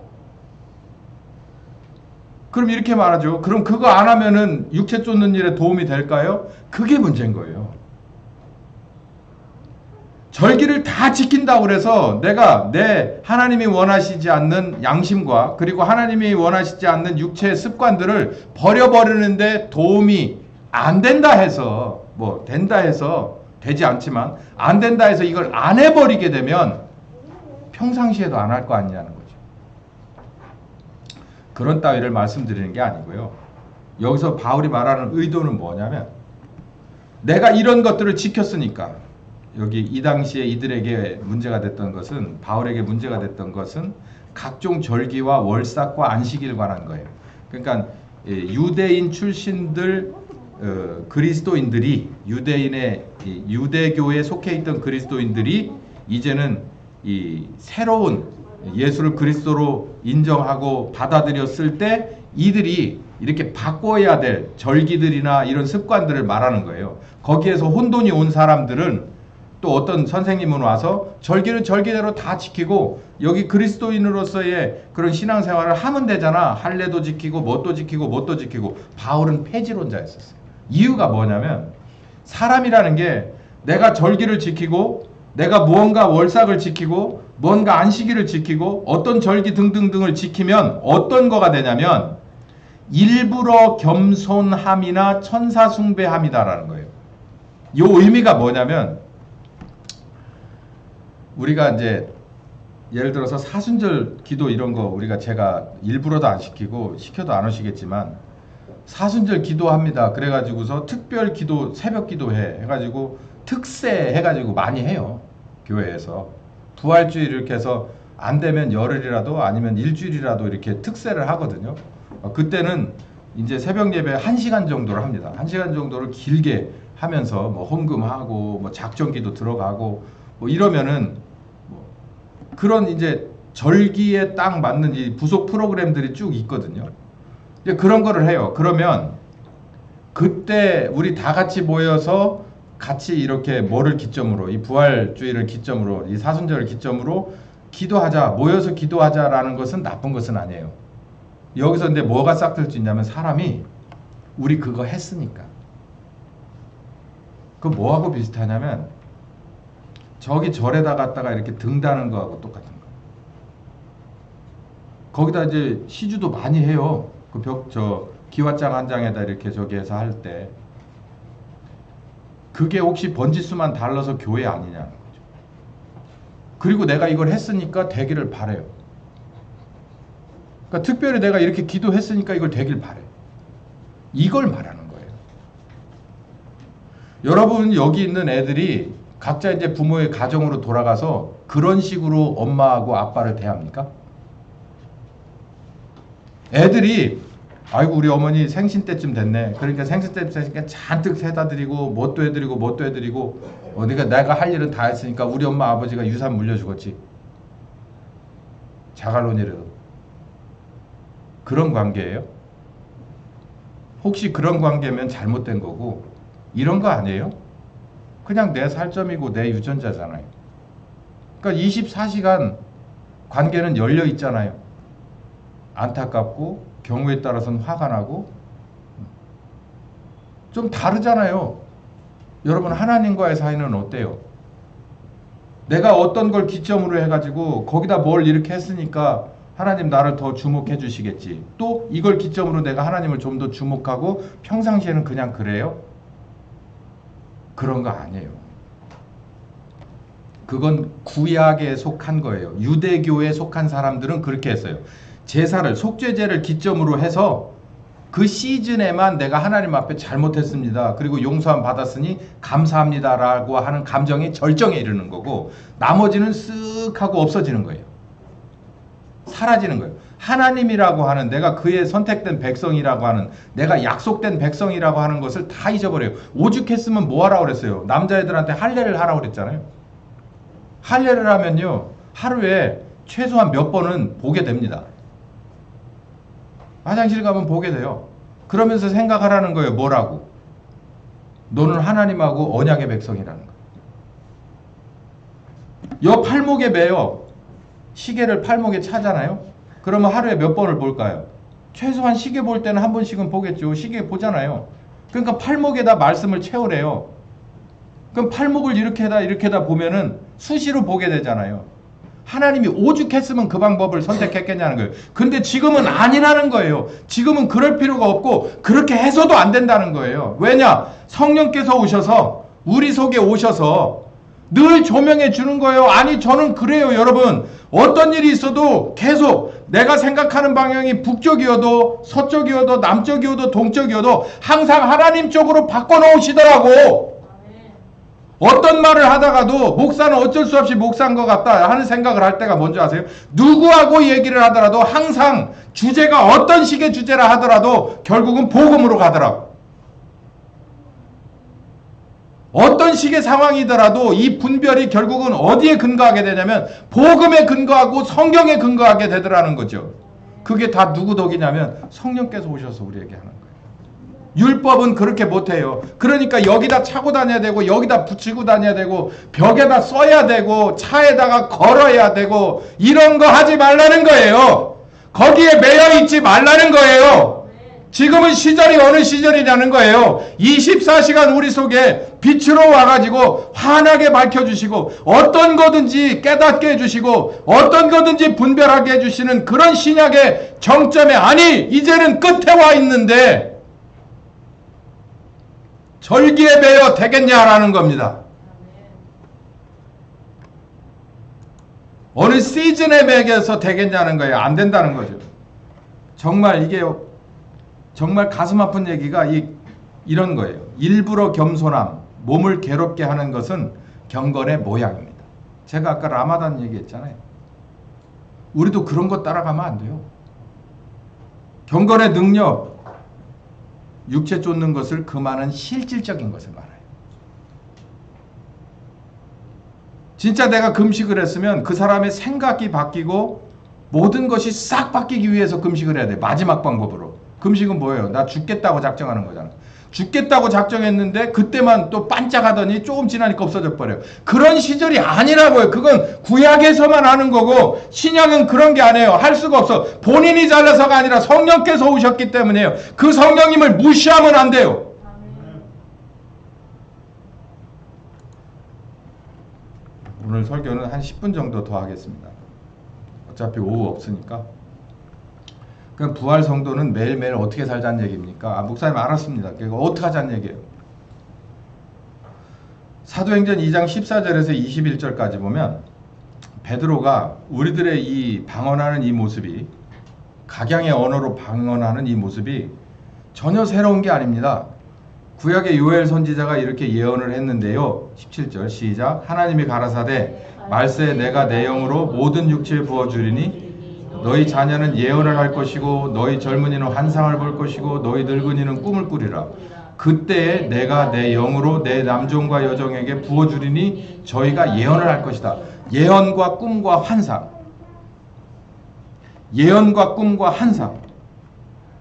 Speaker 1: 그럼 이렇게 말하죠. 그럼 그거 안 하면은 육체 쫓는 일에 도움이 될까요? 그게 문제인 거예요. 절기를 다 지킨다고 그래서 내가 내 하나님이 원하시지 않는 양심과 그리고 하나님이 원하시지 않는 육체의 습관들을 버려버리는데 도움이 안 된다 해서, 뭐 된다 해서 되지 않지만 안 된다 해서 이걸 안 해버리게 되면 평상시에도 안 할 거 아니냐는 거죠. 그런 따위를 말씀드리는 게 아니고요. 여기서 바울이 말하는 의도는 뭐냐면, 내가 이런 것들을 지켰으니까, 여기 이 당시에 이들에게 문제가 됐던 것은, 바울에게 문제가 됐던 것은 각종 절기와 월삭과 안식일 관한 거예요. 그러니까 유대인 출신들 그리스도인들이, 유대인의 유대교에 속해 있던 그리스도인들이 이제는 이 새로운 예수를 그리스도로 인정하고 받아들였을 때 이들이 이렇게 바꿔야 될 절기들이나 이런 습관들을 말하는 거예요. 거기에서 혼돈이 온 사람들은, 또 어떤 선생님은 와서 절기는 절기대로 다 지키고 여기 그리스도인으로서의 그런 신앙생활을 하면 되잖아. 할례도 지키고 뭣도 지키고 뭣도 지키고. 바울은 폐지론자였었어요. 이유가 뭐냐면, 사람이라는 게 내가 절기를 지키고 내가 무언가 월삭을 지키고 뭔가 안식일을 지키고 어떤 절기 등등등을 지키면 어떤 거가 되냐면 일부러 겸손함이나 천사숭배함이다라는 거예요. 이 의미가 뭐냐면, 우리가 이제 예를 들어서 사순절 기도 이런 거 우리가 제가 일부러도 안 시키고 시켜도 안 오시겠지만, 사순절 기도합니다. 그래가지고서 특별 기도, 새벽 기도해 해가지고 특세 해가지고 많이 해요. 교회에서 부활주일 이렇게 해서 안 되면 열흘이라도 아니면 일주일이라도 이렇게 특세를 하거든요. 그때는 이제 새벽 예배 1시간 정도를 합니다. 1시간 정도를 길게 하면서 뭐 헌금하고 뭐 작전기도 들어가고 뭐 이러면은 뭐 그런 이제 절기에 딱 맞는 이 부속 프로그램들이 쭉 있거든요. 이제 그런 거를 해요. 그러면 그때 우리 다 같이 모여서 같이 이렇게 뭐를 기점으로, 이 부활주의를 기점으로, 이 사순절을 기점으로 기도하자, 모여서 기도하자라는 것은 나쁜 것은 아니에요. 여기서 근데 뭐가 싹 들 수 있냐면, 사람이 우리 그거 했으니까. 그 뭐하고 비슷하냐면, 저기 절에다 갔다가 이렇게 등 다는 거하고 똑같은 거. 거기다 이제 시주도 많이 해요. 그 기와장 한 장에다 이렇게 저기 해서 할 때. 그게 혹시 번지수만 달라서 교회 아니냐는 거죠. 그리고 내가 이걸 했으니까 되기를 바래요. 그러니까 특별히 내가 이렇게 기도했으니까 이걸 되길 바래. 이걸 말하는 거예요. 여러분 여기 있는 애들이 각자 이제 부모의 가정으로 돌아가서 그런 식으로 엄마하고 아빠를 대합니까? 애들이 아이고 우리 어머니 생신 때쯤 됐네. 그러니까 생신 때쯤 됐으니까 잔뜩 세다 드리고 뭣도 해드리고 뭣도 해드리고 그러니까 내가 할 일은 다 했으니까 우리 엄마 아버지가 유산 물려주겠지. 자갈론이라도. 그런 관계예요? 혹시 그런 관계면 잘못된 거고 이런 거 아니에요? 그냥 내 살점이고 내 유전자잖아요. 그러니까 24시간 관계는 열려 있잖아요. 안타깝고 경우에 따라서는 화가 나고 좀 다르잖아요. 여러분 하나님과의 사이는 어때요? 내가 어떤 걸 기점으로 해가지고 거기다 뭘 이렇게 했으니까 하나님 나를 더 주목해 주시겠지. 또 이걸 기점으로 내가 하나님을 좀 더 주목하고 평상시에는 그냥 그래요? 그런 거 아니에요. 그건 구약에 속한 거예요. 유대교에 속한 사람들은 그렇게 했어요. 제사를 속죄제를 기점으로 해서 그 시즌에만 내가 하나님 앞에 잘못했습니다. 그리고 용서함 받았으니 감사합니다라고 하는 감정이 절정에 이르는 거고 나머지는 쓱 하고 없어지는 거예요. 사라지는 거예요. 하나님이라고 하는 내가 그의 선택된 백성이라고 하는 내가 약속된 백성이라고 하는 것을 다 잊어버려요. 오죽했으면 뭐 하라고 그랬어요? 남자애들한테 할례를 하라고 그랬잖아요. 할례를 하면요. 하루에 최소한 몇 번은 보게 됩니다. 화장실 가면 보게 돼요. 그러면서 생각하라는 거예요. 뭐라고? 너는 하나님하고 언약의 백성이라는 거. 여 팔목에 매요. 시계를 팔목에 차잖아요. 그러면 하루에 몇 번을 볼까요? 최소한 시계 볼 때는 한 번씩은 보겠죠. 시계 보잖아요. 그러니까 팔목에다 말씀을 채우래요. 그럼 팔목을 이렇게다 보면은 수시로 보게 되잖아요. 하나님이 오죽했으면 그 방법을 선택했겠냐는 거예요. 근데 지금은 아니라는 거예요. 지금은 그럴 필요가 없고 그렇게 해서도 안 된다는 거예요. 왜냐? 성령께서 오셔서 우리 속에 오셔서 늘 조명해 주는 거예요. 아니 저는 그래요 여러분. 어떤 일이 있어도 계속 내가 생각하는 방향이 북쪽이어도 서쪽이어도 남쪽이어도 동쪽이어도 항상 하나님 쪽으로 바꿔놓으시더라고. 어떤 말을 하다가도 목사는 어쩔 수 없이 목사인 것 같다 하는 생각을 할 때가 뭔지 아세요? 누구하고 얘기를 하더라도 항상 주제가 어떤 식의 주제라 하더라도 결국은 복음으로 가더라고. 어떤 식의 상황이더라도 이 분별이 결국은 어디에 근거하게 되냐면 복음에 근거하고 성경에 근거하게 되더라는 거죠. 그게 다 누구 덕이냐면 성령께서 오셔서 우리에게 하는 거예요. 율법은 그렇게 못해요. 그러니까 여기다 차고 다녀야 되고 여기다 붙이고 다녀야 되고 벽에다 써야 되고 차에다가 걸어야 되고 이런 거 하지 말라는 거예요. 거기에 매여 있지 말라는 거예요. 지금은 시절이 어느 시절이냐는 거예요. 24시간 우리 속에 빛으로 와가지고 환하게 밝혀주시고 어떤 거든지 깨닫게 해주시고 어떤 거든지 분별하게 해주시는 그런 신약의 정점에 아니 이제는 끝에 와 있는데 절기에 매여 되겠냐라는 겁니다. 어느 시즌에 매여서 되겠냐는 거예요. 안 된다는 거죠. 정말 이게 정말 가슴 아픈 얘기가 이런 거예요. 일부러 겸손함, 몸을 괴롭게 하는 것은 경건의 모양입니다. 제가 아까 라마단 얘기했잖아요. 우리도 그런 거 따라가면 안 돼요. 경건의 능력, 육체 쫓는 것을 금하는 실질적인 것을 말해요. 진짜 내가 금식을 했으면 그 사람의 생각이 바뀌고 모든 것이 싹 바뀌기 위해서 금식을 해야 돼. 마지막 방법으로. 금식은 뭐예요? 나 죽겠다고 작정하는 거잖아. 죽겠다고 작정했는데 그때만 또 반짝하더니 조금 지나니까 없어져 버려요. 그런 시절이 아니라고요. 그건 구약에서만 하는 거고 신약은 그런 게 아니에요. 할 수가 없어. 본인이 잘라서가 아니라 성령께서 오셨기 때문에요. 그 성령님을 무시하면 안 돼요. 오늘 설교는 한 10분 정도 더 하겠습니다. 어차피 오후 없으니까. 그럼 부활 성도는 매일매일 어떻게 살자는 얘기입니까? 목사님 알았습니다. 그거 어떻게 하자는 얘기예요? 사도행전 2장 14절에서 21절까지 보면 베드로가 우리들의 이 방언하는 이 모습이, 각양의 언어로 방언하는 이 모습이 전혀 새로운 게 아닙니다. 구약의 요엘 선지자가 이렇게 예언을 했는데요. 17절 시작. 하나님이 가라사대 말세 내가 내 영으로 모든 육체에 부어주리니 너희 자녀는 예언을 할 것이고 너희 젊은이는 환상을 볼 것이고 너희 늙은이는 꿈을 꾸리라. 그때에 내가 내 영으로 내 남종과 여종에게 부어주리니 저희가 예언을 할 것이다. 예언과 꿈과 환상, 예언과 꿈과 환상,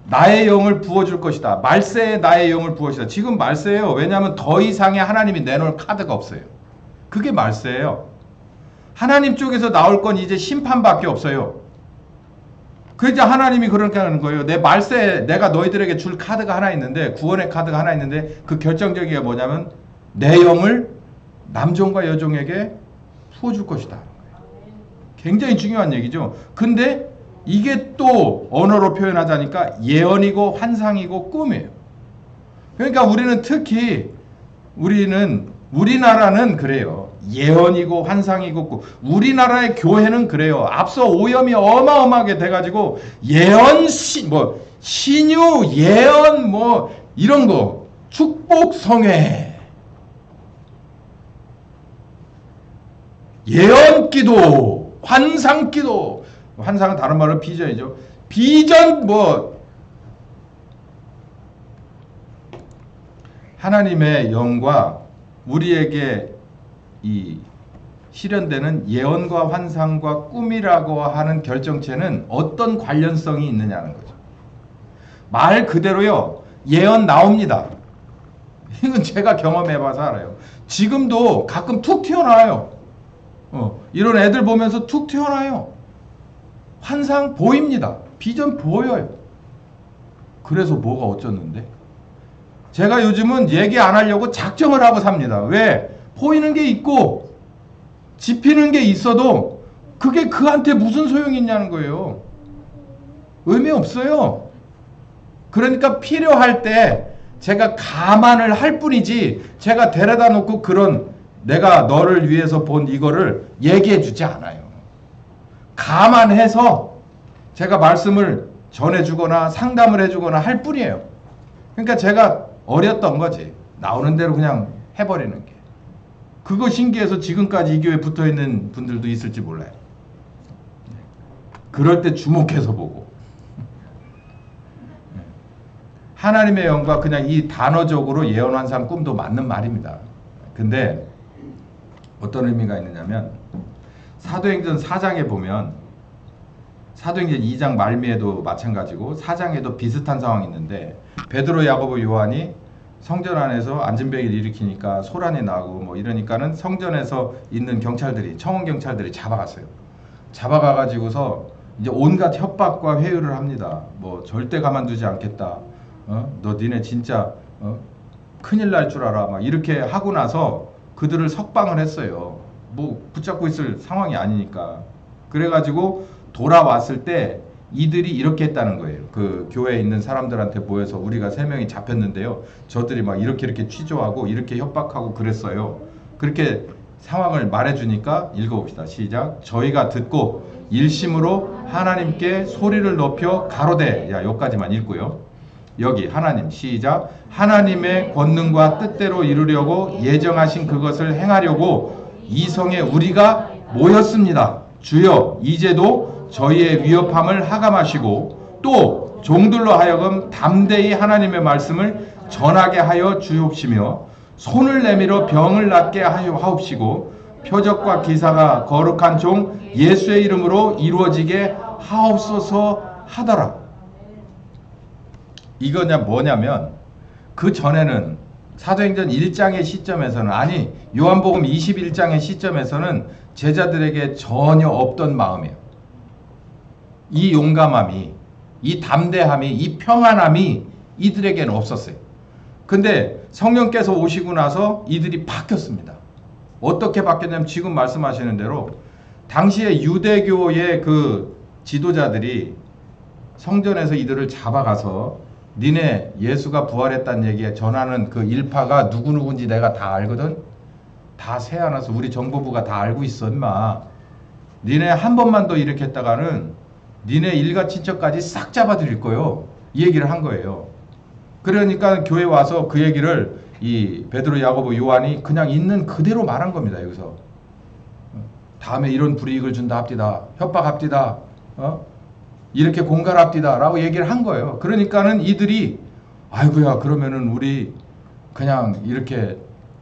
Speaker 1: 나의 영을 부어줄 것이다. 말세에 나의 영을 부어주시다. 지금 말세예요. 왜냐하면 더 이상의 하나님이 내놓을 카드가 없어요. 그게 말세예요. 하나님 쪽에서 나올 건 이제 심판밖에 없어요. 그 이제 하나님이 그렇게 하는 거예요. 내 말세에 내가 너희들에게 줄 카드가 하나 있는데, 구원의 카드가 하나 있는데, 그 결정적인 게 뭐냐면 내 영을 남종과 여종에게 부어줄 것이다. 굉장히 중요한 얘기죠. 근데 이게 또 언어로 표현하자니까 예언이고 환상이고 꿈이에요. 그러니까 우리는 특히 우리나라는 그래요. 예언이고 환상이고 꿈. 우리나라의 교회는 그래요. 앞서 오염이 어마어마하게 돼가지고 예언 신유 예언 이런 거 축복 성회 예언 기도 환상 기도, 환상은 다른 말로 비전이죠. 비전 하나님의 영과 우리에게 이 실현되는 예언과 환상과 꿈이라고 하는 결정체는 어떤 관련성이 있느냐는 거죠. 말 그대로요. 예언 나옵니다. 이건 제가 경험해봐서 알아요. 지금도 가끔 툭 튀어나와요. 이런 애들 보면서 툭 튀어나와요. 환상 보입니다. 비전 보여요. 그래서 뭐가 어쩌는데? 제가 요즘은 얘기 안 하려고 작정을 하고 삽니다. 왜? 보이는 게 있고 집히는 게 있어도 그게 그한테 무슨 소용이 있냐는 거예요. 의미 없어요. 그러니까 필요할 때 제가 감안을 할 뿐이지 제가 데려다 놓고 그런 내가 너를 위해서 본 이거를 얘기해 주지 않아요. 감안해서 제가 말씀을 전해주거나 상담을 해주거나 할 뿐이에요. 그러니까 제가 어렸던 거지. 나오는 대로 그냥 해버리는 게. 그거 신기해서 지금까지 이 교회에 붙어있는 분들도 있을지 몰라요. 그럴 때 주목해서 보고. 하나님의 영과 그냥 이 단어적으로 예언, 환상, 꿈도 맞는 말입니다. 근데 어떤 의미가 있느냐면 사도행전 4장에 보면 사도행전 2장 말미에도 마찬가지고 4장에도 비슷한 상황이 있는데 베드로, 야고보, 요한이 성전 안에서 안진뱅이를 일으키니까 소란이 나고 이러니까는 성전에서 있는 경찰들이, 청원 경찰들이 잡아갔어요. 잡아가가지고서 이제 온갖 협박과 회유를 합니다. 절대 가만두지 않겠다. 너 니네 진짜 큰일 날 줄 알아. 막 이렇게 하고 나서 그들을 석방을 했어요. 붙잡고 있을 상황이 아니니까. 그래가지고 돌아왔을 때 이들이 이렇게 했다는 거예요. 그 교회에 있는 사람들한테 모여서 우리가 3명이 잡혔는데요. 저들이 막 이렇게 취조하고 이렇게 협박하고 그랬어요. 그렇게 상황을 말해주니까 읽어봅시다. 시작. 저희가 듣고 일심으로 하나님께 소리를 높여 가로되. 여기까지만 읽고요. 여기 하나님 시작. 하나님의 권능과 뜻대로 이루려고 예정하신 그것을 행하려고 이 성에 우리가 모였습니다. 주여 이제도 저희의 위협함을 하감하시고 또 종들로 하여금 담대히 하나님의 말씀을 전하게 하여 주옵시며 손을 내밀어 병을 낫게 하옵시고 표적과 기사가 거룩한 종 예수의 이름으로 이루어지게 하옵소서 하더라. 이거냐 뭐냐면 그 전에는 사도행전 1장의 시점에서는 요한복음 21장의 시점에서는 제자들에게 전혀 없던 마음이에요. 이 용감함이, 이 담대함이, 이 평안함이 이들에게는 없었어요. 근데 성령께서 오시고 나서 이들이 바뀌었습니다. 어떻게 바뀌었냐면 지금 말씀하시는 대로 당시에 유대교의 그 지도자들이 성전에서 이들을 잡아가서 니네 예수가 부활했다는 얘기에 전하는 그 일파가 누구누구인지 내가 다 알거든. 다 세워놔서 우리 정보부가 다 알고 있어 임마. 니네 한 번만 더 이렇게 했다가는 니네 일가 친척까지 싹 잡아드릴 거요. 이 얘기를 한 거예요. 그러니까 교회 와서 그 얘기를 이 베드로, 야고보, 요한이 그냥 있는 그대로 말한 겁니다. 여기서 다음에 이런 불이익을 준다 합디다, 협박합디다, 이렇게 공갈합디다 라고 얘기를 한 거예요. 그러니까는 이들이 아이고야 그러면은 우리 그냥 이렇게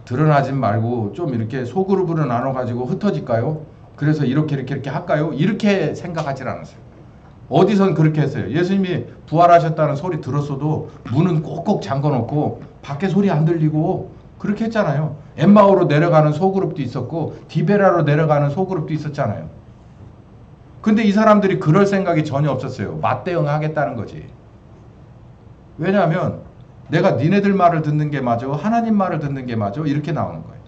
Speaker 1: 드러나지 말고 좀 이렇게 소그룹으로 나눠가지고 흩어질까요? 그래서 이렇게 할까요? 이렇게 생각하지 않았어요. 어디선 그렇게 했어요. 예수님이 부활하셨다는 소리 들었어도 문은 꼭꼭 잠궈놓고 밖에 소리 안 들리고 그렇게 했잖아요. 엠마오로 내려가는 소그룹도 있었고 디베라로 내려가는 소그룹도 있었잖아요. 근데 이 사람들이 그럴 생각이 전혀 없었어요. 맞대응하겠다는 거지. 왜냐하면 내가 니네들 말을 듣는 게 맞아, 하나님 말을 듣는 게 맞아, 이렇게 나오는 거예요.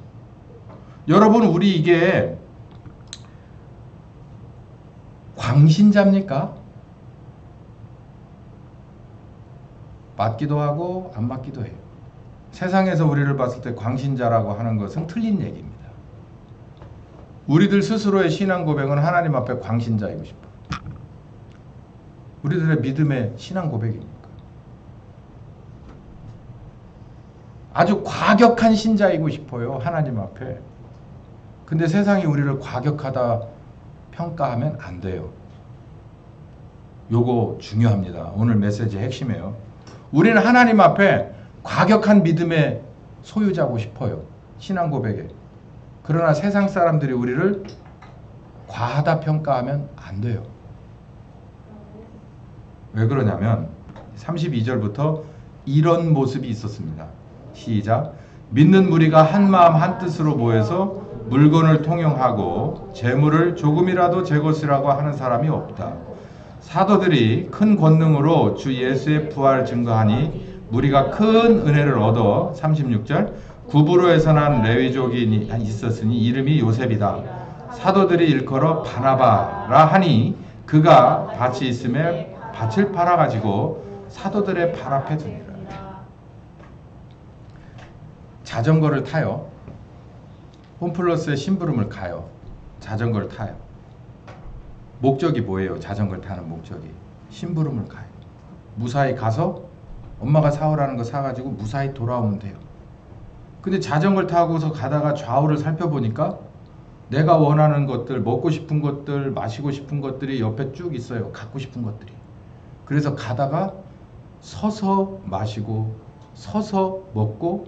Speaker 1: 여러분, 우리 이게 광신자입니까? 맞기도 하고 안 맞기도 해요. 세상에서 우리를 봤을 때 광신자라고 하는 것은 틀린 얘기입니다. 우리들 스스로의 신앙 고백은 하나님 앞에 광신자이고 싶어요. 우리들의 믿음의 신앙 고백입니까? 아주 과격한 신자이고 싶어요. 하나님 앞에. 근데 세상이 우리를 과격하다 평가하면 안 돼요. 요거 중요합니다. 오늘 메시지의 핵심이에요. 우리는 하나님 앞에 과격한 믿음의 소유자고 싶어요. 신앙 고백에. 그러나 세상 사람들이 우리를 과하다 평가하면 안 돼요. 왜 그러냐면 32절부터 이런 모습이 있었습니다. 시작. 믿는 무리가 한 마음 한 뜻으로 모여서 물건을 통용하고 재물을 조금이라도 제 것이라고 하는 사람이 없다. 사도들이 큰 권능으로 주 예수의 부활을 증거하니 무리가 큰 은혜를 얻어 36절 구브로에서 난 레위족이 있었으니 이름이 요셉이다. 사도들이 일컬어 바나바라 하니 그가 밭이 있음에 밭을 팔아가지고 사도들의 발 앞에 두니라. 자전거를 타요. 홈플러스의 심부름을 가요. 자전거를 타요. 목적이 뭐예요? 자전거를 타는 목적이 심부름을 가요. 무사히 가서 엄마가 사오라는 거 사가지고 무사히 돌아오면 돼요. 근데 자전거를 타고서 가다가 좌우를 살펴보니까 내가 원하는 것들, 먹고 싶은 것들, 마시고 싶은 것들이 옆에 쭉 있어요. 갖고 싶은 것들이. 그래서 가다가 서서 마시고 서서 먹고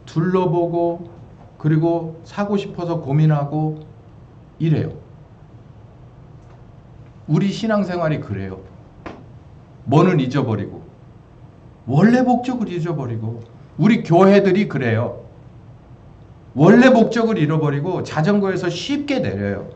Speaker 1: 둘러보고 그리고 사고 싶어서 고민하고 이래요. 우리 신앙생활이 그래요. 뭐는 잊어버리고 원래 목적을 잊어버리고 우리 교회들이 그래요. 원래 목적을 잃어버리고 자전거에서 쉽게 내려요.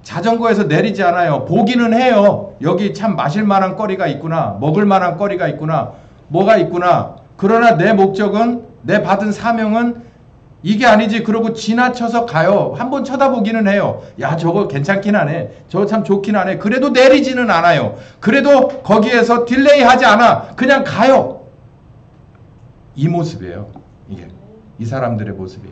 Speaker 1: 자전거에서 내리지 않아요. 보기는 해요. 여기 참 마실 만한 거리가 있구나. 먹을 만한 거리가 있구나. 뭐가 있구나. 그러나 내 목적은 내 받은 사명은 이게 아니지. 그러고 지나쳐서 가요. 한번 쳐다보기는 해요. 야 저거 괜찮긴 하네. 저거 참 좋긴 하네. 그래도 내리지는 않아요. 그래도 거기에서 딜레이 하지 않아. 그냥 가요. 이 모습이에요. 이게 이 사람들의 모습이.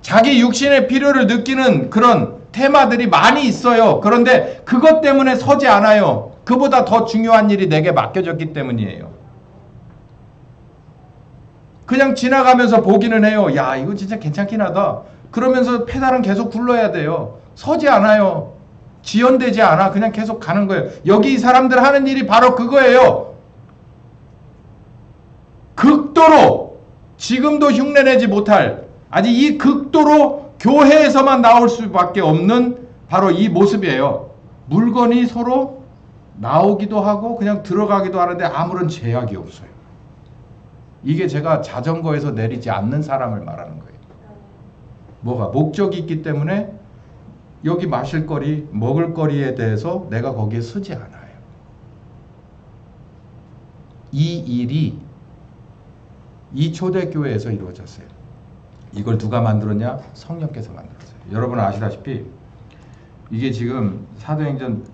Speaker 1: 자기 육신의 필요를 느끼는 그런 테마들이 많이 있어요. 그런데 그것 때문에 서지 않아요. 그보다 더 중요한 일이 내게 맡겨졌기 때문이에요. 그냥 지나가면서 보기는 해요. 야 이거 진짜 괜찮긴 하다. 그러면서 페달은 계속 굴러야 돼요. 서지 않아요. 지연되지 않아. 그냥 계속 가는 거예요. 여기 이 사람들 하는 일이 바로 그거예요. 극도로 지금도 흉내내지 못할 아직 이 극도로 교회에서만 나올 수밖에 없는 바로 이 모습이에요. 물건이 서로 나오기도 하고 그냥 들어가기도 하는데 아무런 제약이 없어요. 이게 제가 자전거에서 내리지 않는 사람을 말하는 거예요. 뭐가? 목적이 있기 때문에 여기 마실 거리, 먹을 거리에 대해서 내가 거기에 서지 않아요. 이 일이 이 초대교회에서 이루어졌어요. 이걸 누가 만들었냐? 성령께서 만들었어요. 여러분 아시다시피 이게 지금 사도행전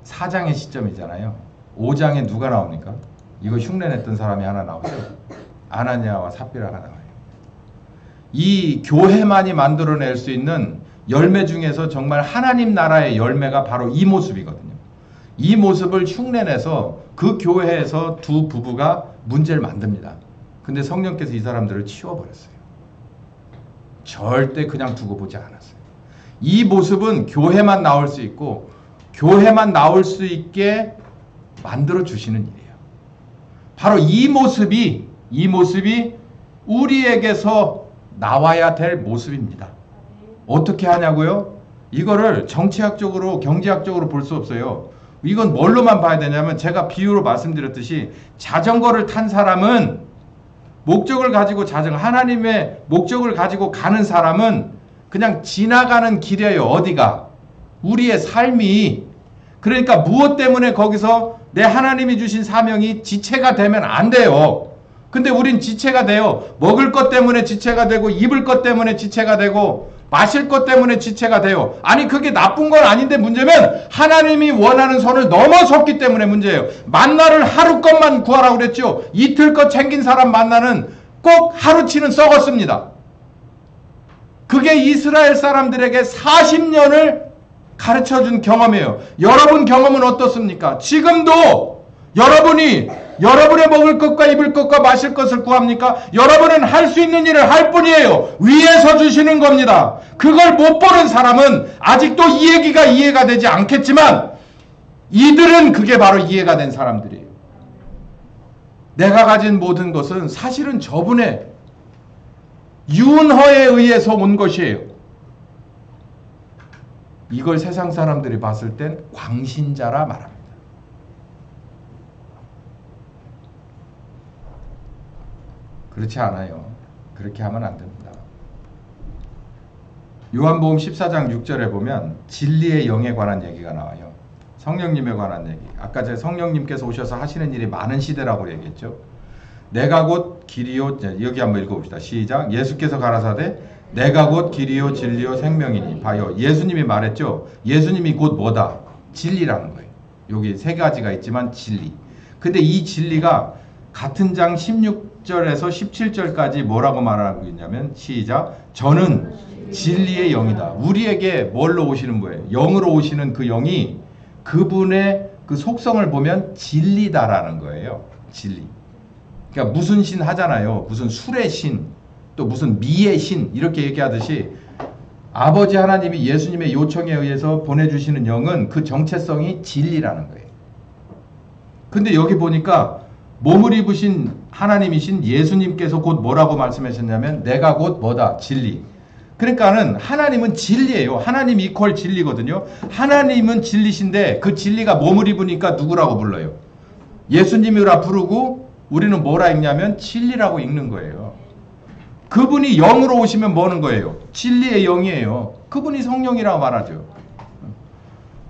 Speaker 1: 4장의 시점이잖아요. 5장에 누가 나옵니까? 이거 흉내냈던 사람이 하나 나오죠. 아나니아와 삽비라가 나와요. 이 교회만이 만들어낼 수 있는 열매 중에서 정말 하나님 나라의 열매가 바로 이 모습이거든요. 이 모습을 흉내내서 그 교회에서 두 부부가 문제를 만듭니다. 근데 성령께서 이 사람들을 치워버렸어요. 절대 그냥 두고 보지 않았어요. 이 모습은 교회만 나올 수 있고 교회만 나올 수 있게 만들어 주시는 일이에요. 바로 이 모습이 우리에게서 나와야 될 모습입니다. 어떻게 하냐고요? 이거를 정치학적으로 경제학적으로 볼 수 없어요. 이건 뭘로만 봐야 되냐면 제가 비유로 말씀드렸듯이 자전거를 탄 사람은 목적을 가지고 하나님의 목적을 가지고 가는 사람은 그냥 지나가는 길이에요. 어디가? 우리의 삶이. 그러니까 무엇 때문에 거기서 내 하나님이 주신 사명이 지체가 되면 안 돼요. 근데 우린 지체가 돼요. 먹을 것 때문에 지체가 되고 입을 것 때문에 지체가 되고 마실 것 때문에 지체가 돼요. 아니 그게 나쁜 건 아닌데 문제면 하나님이 원하는 선을 넘어섰기 때문에 문제예요. 만나를 하루 것만 구하라고 그랬죠. 이틀 것 챙긴 사람 만나는 꼭 하루치는 썩었습니다. 그게 이스라엘 사람들에게 40년을 가르쳐준 경험이에요. 여러분 경험은 어떻습니까? 지금도 여러분의 먹을 것과 입을 것과 마실 것을 구합니까? 여러분은 할 수 있는 일을 할 뿐이에요. 위에서 주시는 겁니다. 그걸 못 보는 사람은 아직도 이 얘기가 이해가 되지 않겠지만 이들은 그게 바로 이해가 된 사람들이에요. 내가 가진 모든 것은 사실은 저분의 윤허에 의해서 온 것이에요. 이걸 세상 사람들이 봤을 땐 광신자라 말합니다. 그렇지 않아요. 그렇게 하면 안 됩니다. 요한복음 14장 6절에 보면 진리의 영에 관한 얘기가 나와요. 성령님에 관한 얘기. 아까 제가 성령님께서 오셔서 하시는 일이 많은 시대라고 얘기했죠. 내가 곧 길이요. 여기 한번 읽어봅시다. 시작. 예수께서 가라사대 내가 곧 길이요 진리요 생명이니. 봐요. 예수님이 말했죠. 예수님이 곧 뭐다? 진리라는 거예요. 여기 세 가지가 있지만 진리. 근데 이 진리가 같은 장 16절에서 17절까지 뭐라고 말하고 있냐면 시작. 저는 진리의 영이다. 우리에게 뭘로 오시는 거예요? 영으로 오시는 그 영이 그분의 그 속성을 보면 진리다라는 거예요. 진리. 그러니까 무슨 신 하잖아요. 무슨 술의 신, 또 무슨 미의 신 이렇게 얘기하듯이 아버지 하나님이 예수님의 요청에 의해서 보내주시는 영은 그 정체성이 진리라는 거예요. 근데 여기 보니까 몸을 입으신 하나님이신 예수님께서 곧 뭐라고 말씀하셨냐면 내가 곧 뭐다? 진리. 그러니까는 하나님은 진리예요. 하나님 이퀄 진리거든요. 하나님은 진리신데 그 진리가 몸을 입으니까 누구라고 불러요? 예수님이라 부르고 우리는 뭐라 읽냐면 진리라고 읽는 거예요. 그분이 영으로 오시면 뭐는 거예요? 진리의 영이에요. 그분이 성령이라고 말하죠.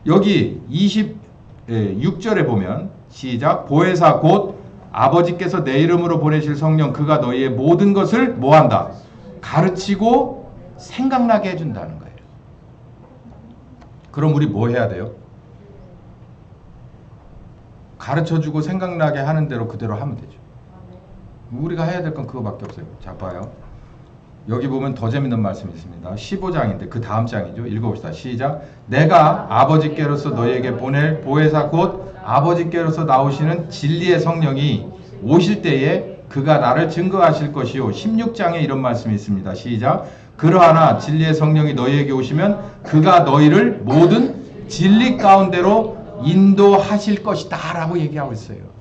Speaker 1: 여기 26절에 보면 시작. 보혜사 곧 아버지께서 내 이름으로 보내실 성령 그가 너희의 모든 것을 뭐한다? 가르치고 생각나게 해준다는 거예요. 그럼 우리 뭐 해야 돼요? 가르쳐주고 생각나게 하는 대로 그대로 하면 되죠. 우리가 해야 될 건 그거밖에 없어요. 자 봐요. 여기 보면 더 재밌는 말씀이 있습니다. 15장인데 그 다음 장이죠. 읽어봅시다. 시작. 내가 아버지께로서 너희에게 보낼 보혜사 곧 아버지께로서 나오시는 진리의 성령이 오실 때에 그가 나를 증거하실 것이요. 16장에 이런 말씀이 있습니다. 시작. 그러하나 진리의 성령이 너희에게 오시면 그가 너희를 모든 진리 가운데로 인도하실 것이다 라고 얘기하고 있어요.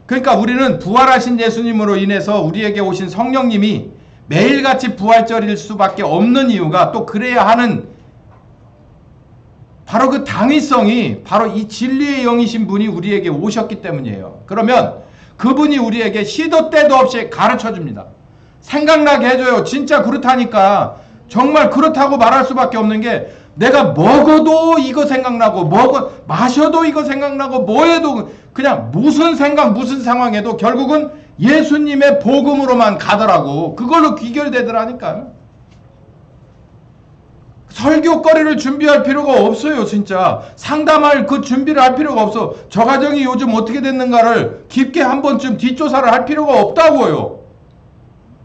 Speaker 1: 그러니까 우리는 부활하신 예수님으로 인해서 우리에게 오신 성령님이 매일같이 부활절일 수밖에 없는 이유가 또 그래야 하는 바로 그 당위성이 바로 이 진리의 영이신 분이 우리에게 오셨기 때문이에요. 그러면 그분이 우리에게 시도 때도 없이 가르쳐 줍니다. 생각나게 해줘요. 진짜 그렇다니까. 정말 그렇다고 말할 수밖에 없는 게 내가 먹어도 이거 생각나고 마셔도 이거 생각나고 뭐해도 그냥 무슨 생각 무슨 상황에도 결국은 예수님의 복음으로만 가더라고. 그걸로 귀결되더라니까. 설교거리를 준비할 필요가 없어요. 진짜 상담할 그 준비를 할 필요가 없어. 저 가정이 요즘 어떻게 됐는가를 깊게 한 번쯤 뒷조사를 할 필요가 없다고요.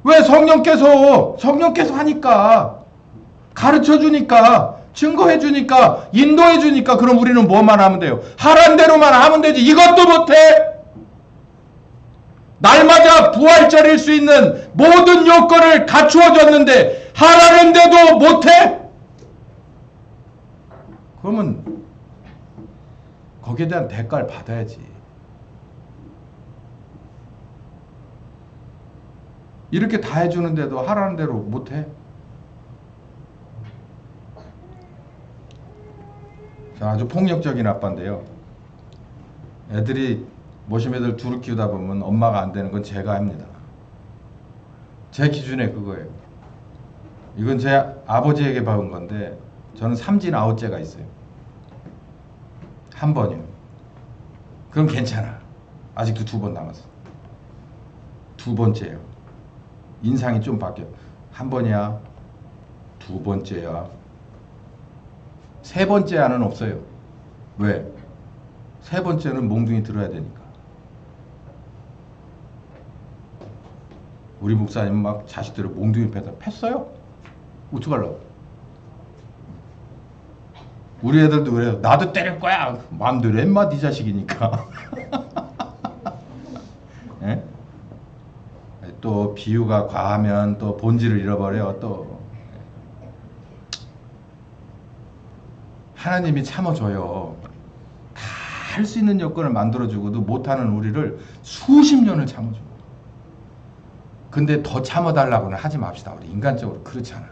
Speaker 1: 왜? 성령께서 하니까, 가르쳐 주니까, 증거해 주니까, 인도해 주니까. 그럼 우리는 뭐만 하면 돼요? 하란 대로만 하면 되지. 이것도 못해. 날마다 부활절일 수 있는 모든 요건을 갖추어 줬는데 하라는데도 못해? 그러면 거기에 대한 대가를 받아야지. 이렇게 다 해주는데도 하라는 대로 못해? 자, 아주 폭력적인 아빠인데요. 애들이 모심 애들 둘을 키우다 보면 엄마가 안 되는 건 제가 합니다. 제 기준에 그거예요. 이건 제 아버지에게 받은 건데 저는 삼진 아웃제가 있어요. 한 번이요. 그럼 괜찮아. 아직도 2번 남았어. 2번째요. 인상이 좀 바뀌어. 한 번이야. 2번째야. 3번째 안은 없어요. 왜? 3번째는 몽둥이 들어야 되니까. 우리 목사님은 막 자식들을 몽둥이 팼어요? 어떡하려고? 우리 애들도 그래요. 나도 때릴 거야. 마음대로 엠마 네 자식이니까. 예? 또 비유가 과하면 또 본질을 잃어버려. 또 하나님이 참아줘요. 다 할 수 있는 여건을 만들어주고도 못하는 우리를 수십 년을 참아줘. 근데 더 참아달라고는 하지 맙시다. 우리 인간적으로 그렇잖아.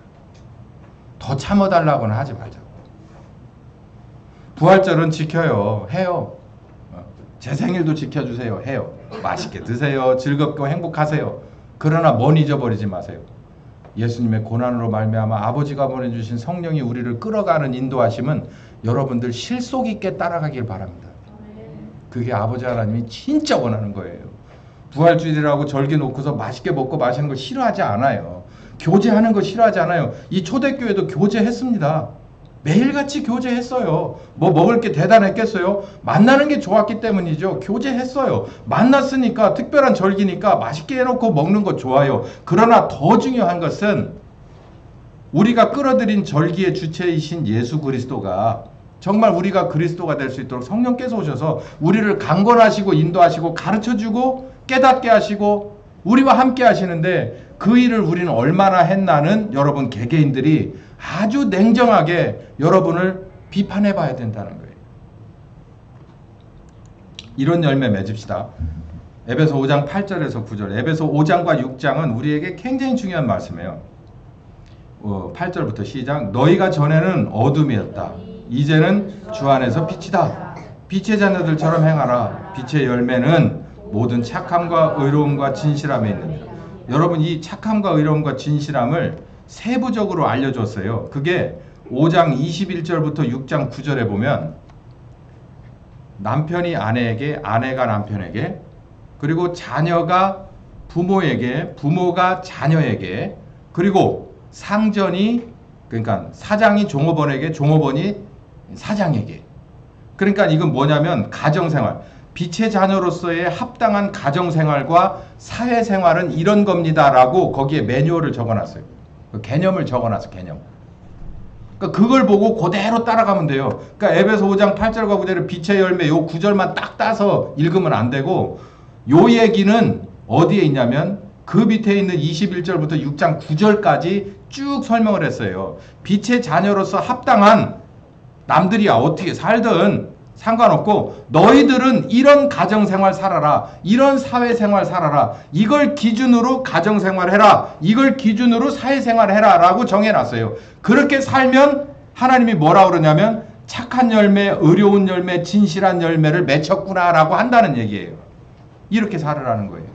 Speaker 1: 더 참아달라고는 하지 말자고. 부활절은 지켜요. 해요. 제 생일도 지켜주세요. 해요. 맛있게 드세요. 즐겁고 행복하세요. 그러나 뭔 잊어버리지 마세요. 예수님의 고난으로 말미암아 아버지가 보내주신 성령이 우리를 끌어가는 인도하심은 여러분들 실속 있게 따라가길 바랍니다. 그게 아버지 하나님이 진짜 원하는 거예요. 부활주일이라고 절기 놓고서 맛있게 먹고 마시는 거 싫어하지 않아요. 교제하는 거 싫어하지 않아요. 이 초대교회도 교제했습니다. 매일같이 교제했어요. 뭐 먹을 게 대단했겠어요? 만나는 게 좋았기 때문이죠. 교제했어요. 만났으니까 특별한 절기니까 맛있게 해놓고 먹는 거 좋아요. 그러나 더 중요한 것은 우리가 끌어들인 절기의 주체이신 예수 그리스도가 정말 우리가 그리스도가 될 수 있도록 성령께서 오셔서 우리를 강권하시고 인도하시고 가르쳐주고 깨닫게 하시고 우리와 함께 하시는데 그 일을 우리는 얼마나 했나는 여러분 개개인들이 아주 냉정하게 여러분을 비판해 봐야 된다는 거예요. 이런 열매 맺읍시다. 에베소 5장 8절에서 9절. 에베소 5장과 6장은 우리에게 굉장히 중요한 말씀이에요. 8절부터 시작. 너희가 전에는 어둠이었다. 이제는 주 안에서 빛이다. 빛의 자녀들처럼 행하라. 빛의 열매는 모든 착함과 의로움과 진실함에 있느니라. 여러분 이 착함과 의로움과 진실함을 세부적으로 알려줬어요. 그게 5장 21절부터 6장 9절에 보면 남편이 아내에게, 아내가 남편에게, 그리고 자녀가 부모에게, 부모가 자녀에게, 그리고 상전이, 그러니까 사장이 종업원에게, 종업원이 사장에게. 그러니까 이건 뭐냐면 가정생활. 빛의 자녀로서의 합당한 가정생활과 사회생활은 이런 겁니다라고 거기에 매뉴얼을 적어놨어요. 그 개념을 적어놨어, 개념. 그러니까 그걸 보고 그대로 따라가면 돼요. 그러니까 에베소 5장 8절과 9절의 빛의 열매 요 9절만 딱 따서 읽으면 안 되고 요 얘기는 어디에 있냐면 그 밑에 있는 21절부터 6장 9절까지 쭉 설명을 했어요. 빛의 자녀로서 합당한 남들이 어떻게 살든 상관없고 너희들은 이런 가정생활 살아라. 이런 사회생활 살아라. 이걸 기준으로 가정생활 해라. 이걸 기준으로 사회생활 해라 라고 정해놨어요. 그렇게 살면 하나님이 뭐라 그러냐면 착한 열매, 의로운 열매, 진실한 열매를 맺혔구나 라고 한다는 얘기예요. 이렇게 살으라는 거예요.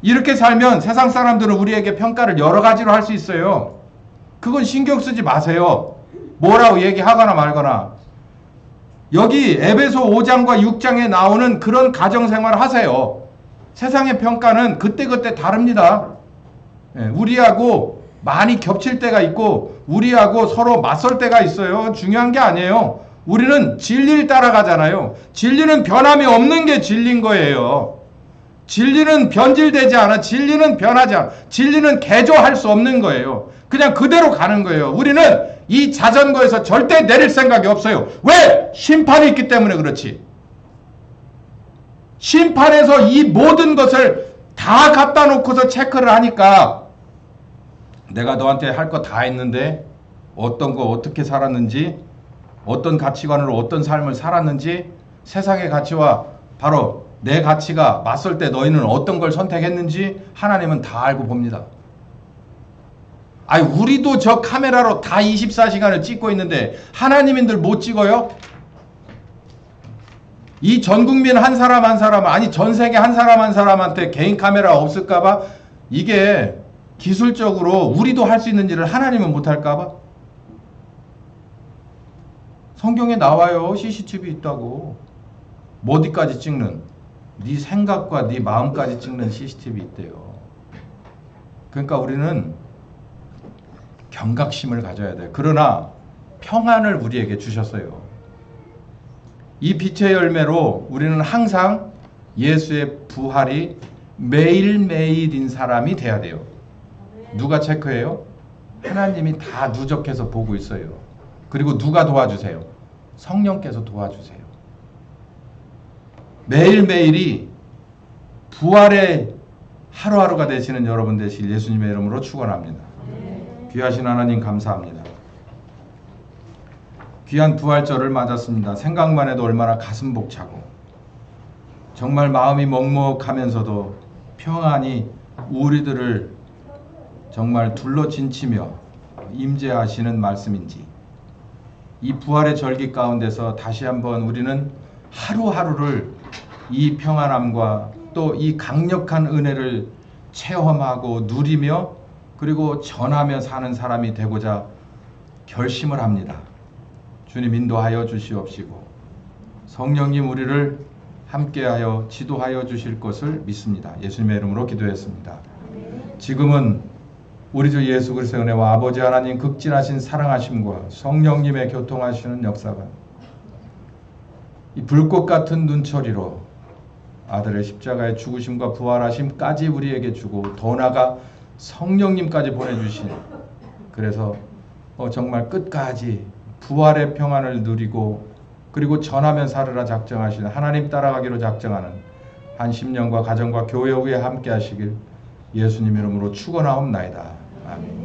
Speaker 1: 이렇게 살면 세상 사람들은 우리에게 평가를 여러 가지로 할 수 있어요. 그건 신경 쓰지 마세요. 뭐라고 얘기하거나 말거나. 여기 에베소 5장과 6장에 나오는 그런 가정생활 하세요. 세상의 평가는 그때그때 다릅니다. 우리하고 많이 겹칠 때가 있고 우리하고 서로 맞설 때가 있어요. 중요한 게 아니에요. 우리는 진리를 따라가잖아요. 진리는 변함이 없는 게 진리인 거예요. 진리는 변질되지 않아. 진리는 변하지 않아. 진리는 개조할 수 없는 거예요. 그냥 그대로 가는 거예요. 우리는 이 자전거에서 절대 내릴 생각이 없어요. 왜? 심판이 있기 때문에 그렇지. 심판에서 이 모든 것을 다 갖다 놓고서 체크를 하니까 내가 너한테 할 거 다 했는데 어떤 거 어떻게 살았는지, 어떤 가치관으로 어떤 삶을 살았는지, 세상의 가치와 바로 내 가치가 맞설 때 너희는 어떤 걸 선택했는지 하나님은 다 알고 봅니다. 아니, 우리도 저 카메라로 다 24시간을 찍고 있는데 하나님인들 못 찍어요? 이 전 국민 한 사람 한 사람, 아니 전 세계 한 사람 한 사람한테 개인 카메라 없을까봐, 이게 기술적으로 우리도 할 수 있는 일을 하나님은 못할까봐. 성경에 나와요. CCTV 있다고. 어디까지 찍는, 네 생각과 네 마음까지 찍는 CCTV 있대요. 그러니까 우리는 경각심을 가져야 돼요. 그러나 평안을 우리에게 주셨어요. 이 빛의 열매로 우리는 항상 예수의 부활이 매일매일인 사람이 돼야 돼요. 누가 체크해요? 하나님이 다 누적해서 보고 있어요. 그리고 누가 도와주세요? 성령께서 도와주세요. 매일매일이 부활의 하루하루가 되시는 여러분 되시길 예수님의 이름으로 축원합니다. 귀하신 하나님 감사합니다. 귀한 부활절을 맞았습니다. 생각만 해도 얼마나 가슴 벅차고 정말 마음이 먹먹하면서도 평안히 우리들을 정말 둘러진치며 임재하시는 말씀인지, 이 부활의 절기 가운데서 다시 한번 우리는 하루하루를 이 평안함과 또 이 강력한 은혜를 체험하고 누리며 그리고 전하며 사는 사람이 되고자 결심을 합니다. 주님 인도하여 주시옵시고 성령님 우리를 함께하여 지도하여 주실 것을 믿습니다. 예수님의 이름으로 기도했습니다. 지금은 우리 주 예수 그리스도의 은혜와 아버지 하나님 극진하신 사랑하심과 성령님의 교통하시는 역사가 이 불꽃 같은 눈초리로 아들의 십자가의 죽으심과 부활하심까지 우리에게 주고 더 나아가 성령님까지 보내주신, 그래서 정말 끝까지 부활의 평안을 누리고 그리고 전하며 살으라 작정하시는, 하나님 따라가기로 작정하는 한 10년과 가정과 교회 후에 함께 하시길 예수님 이름으로 축원하옵나이다. 아멘.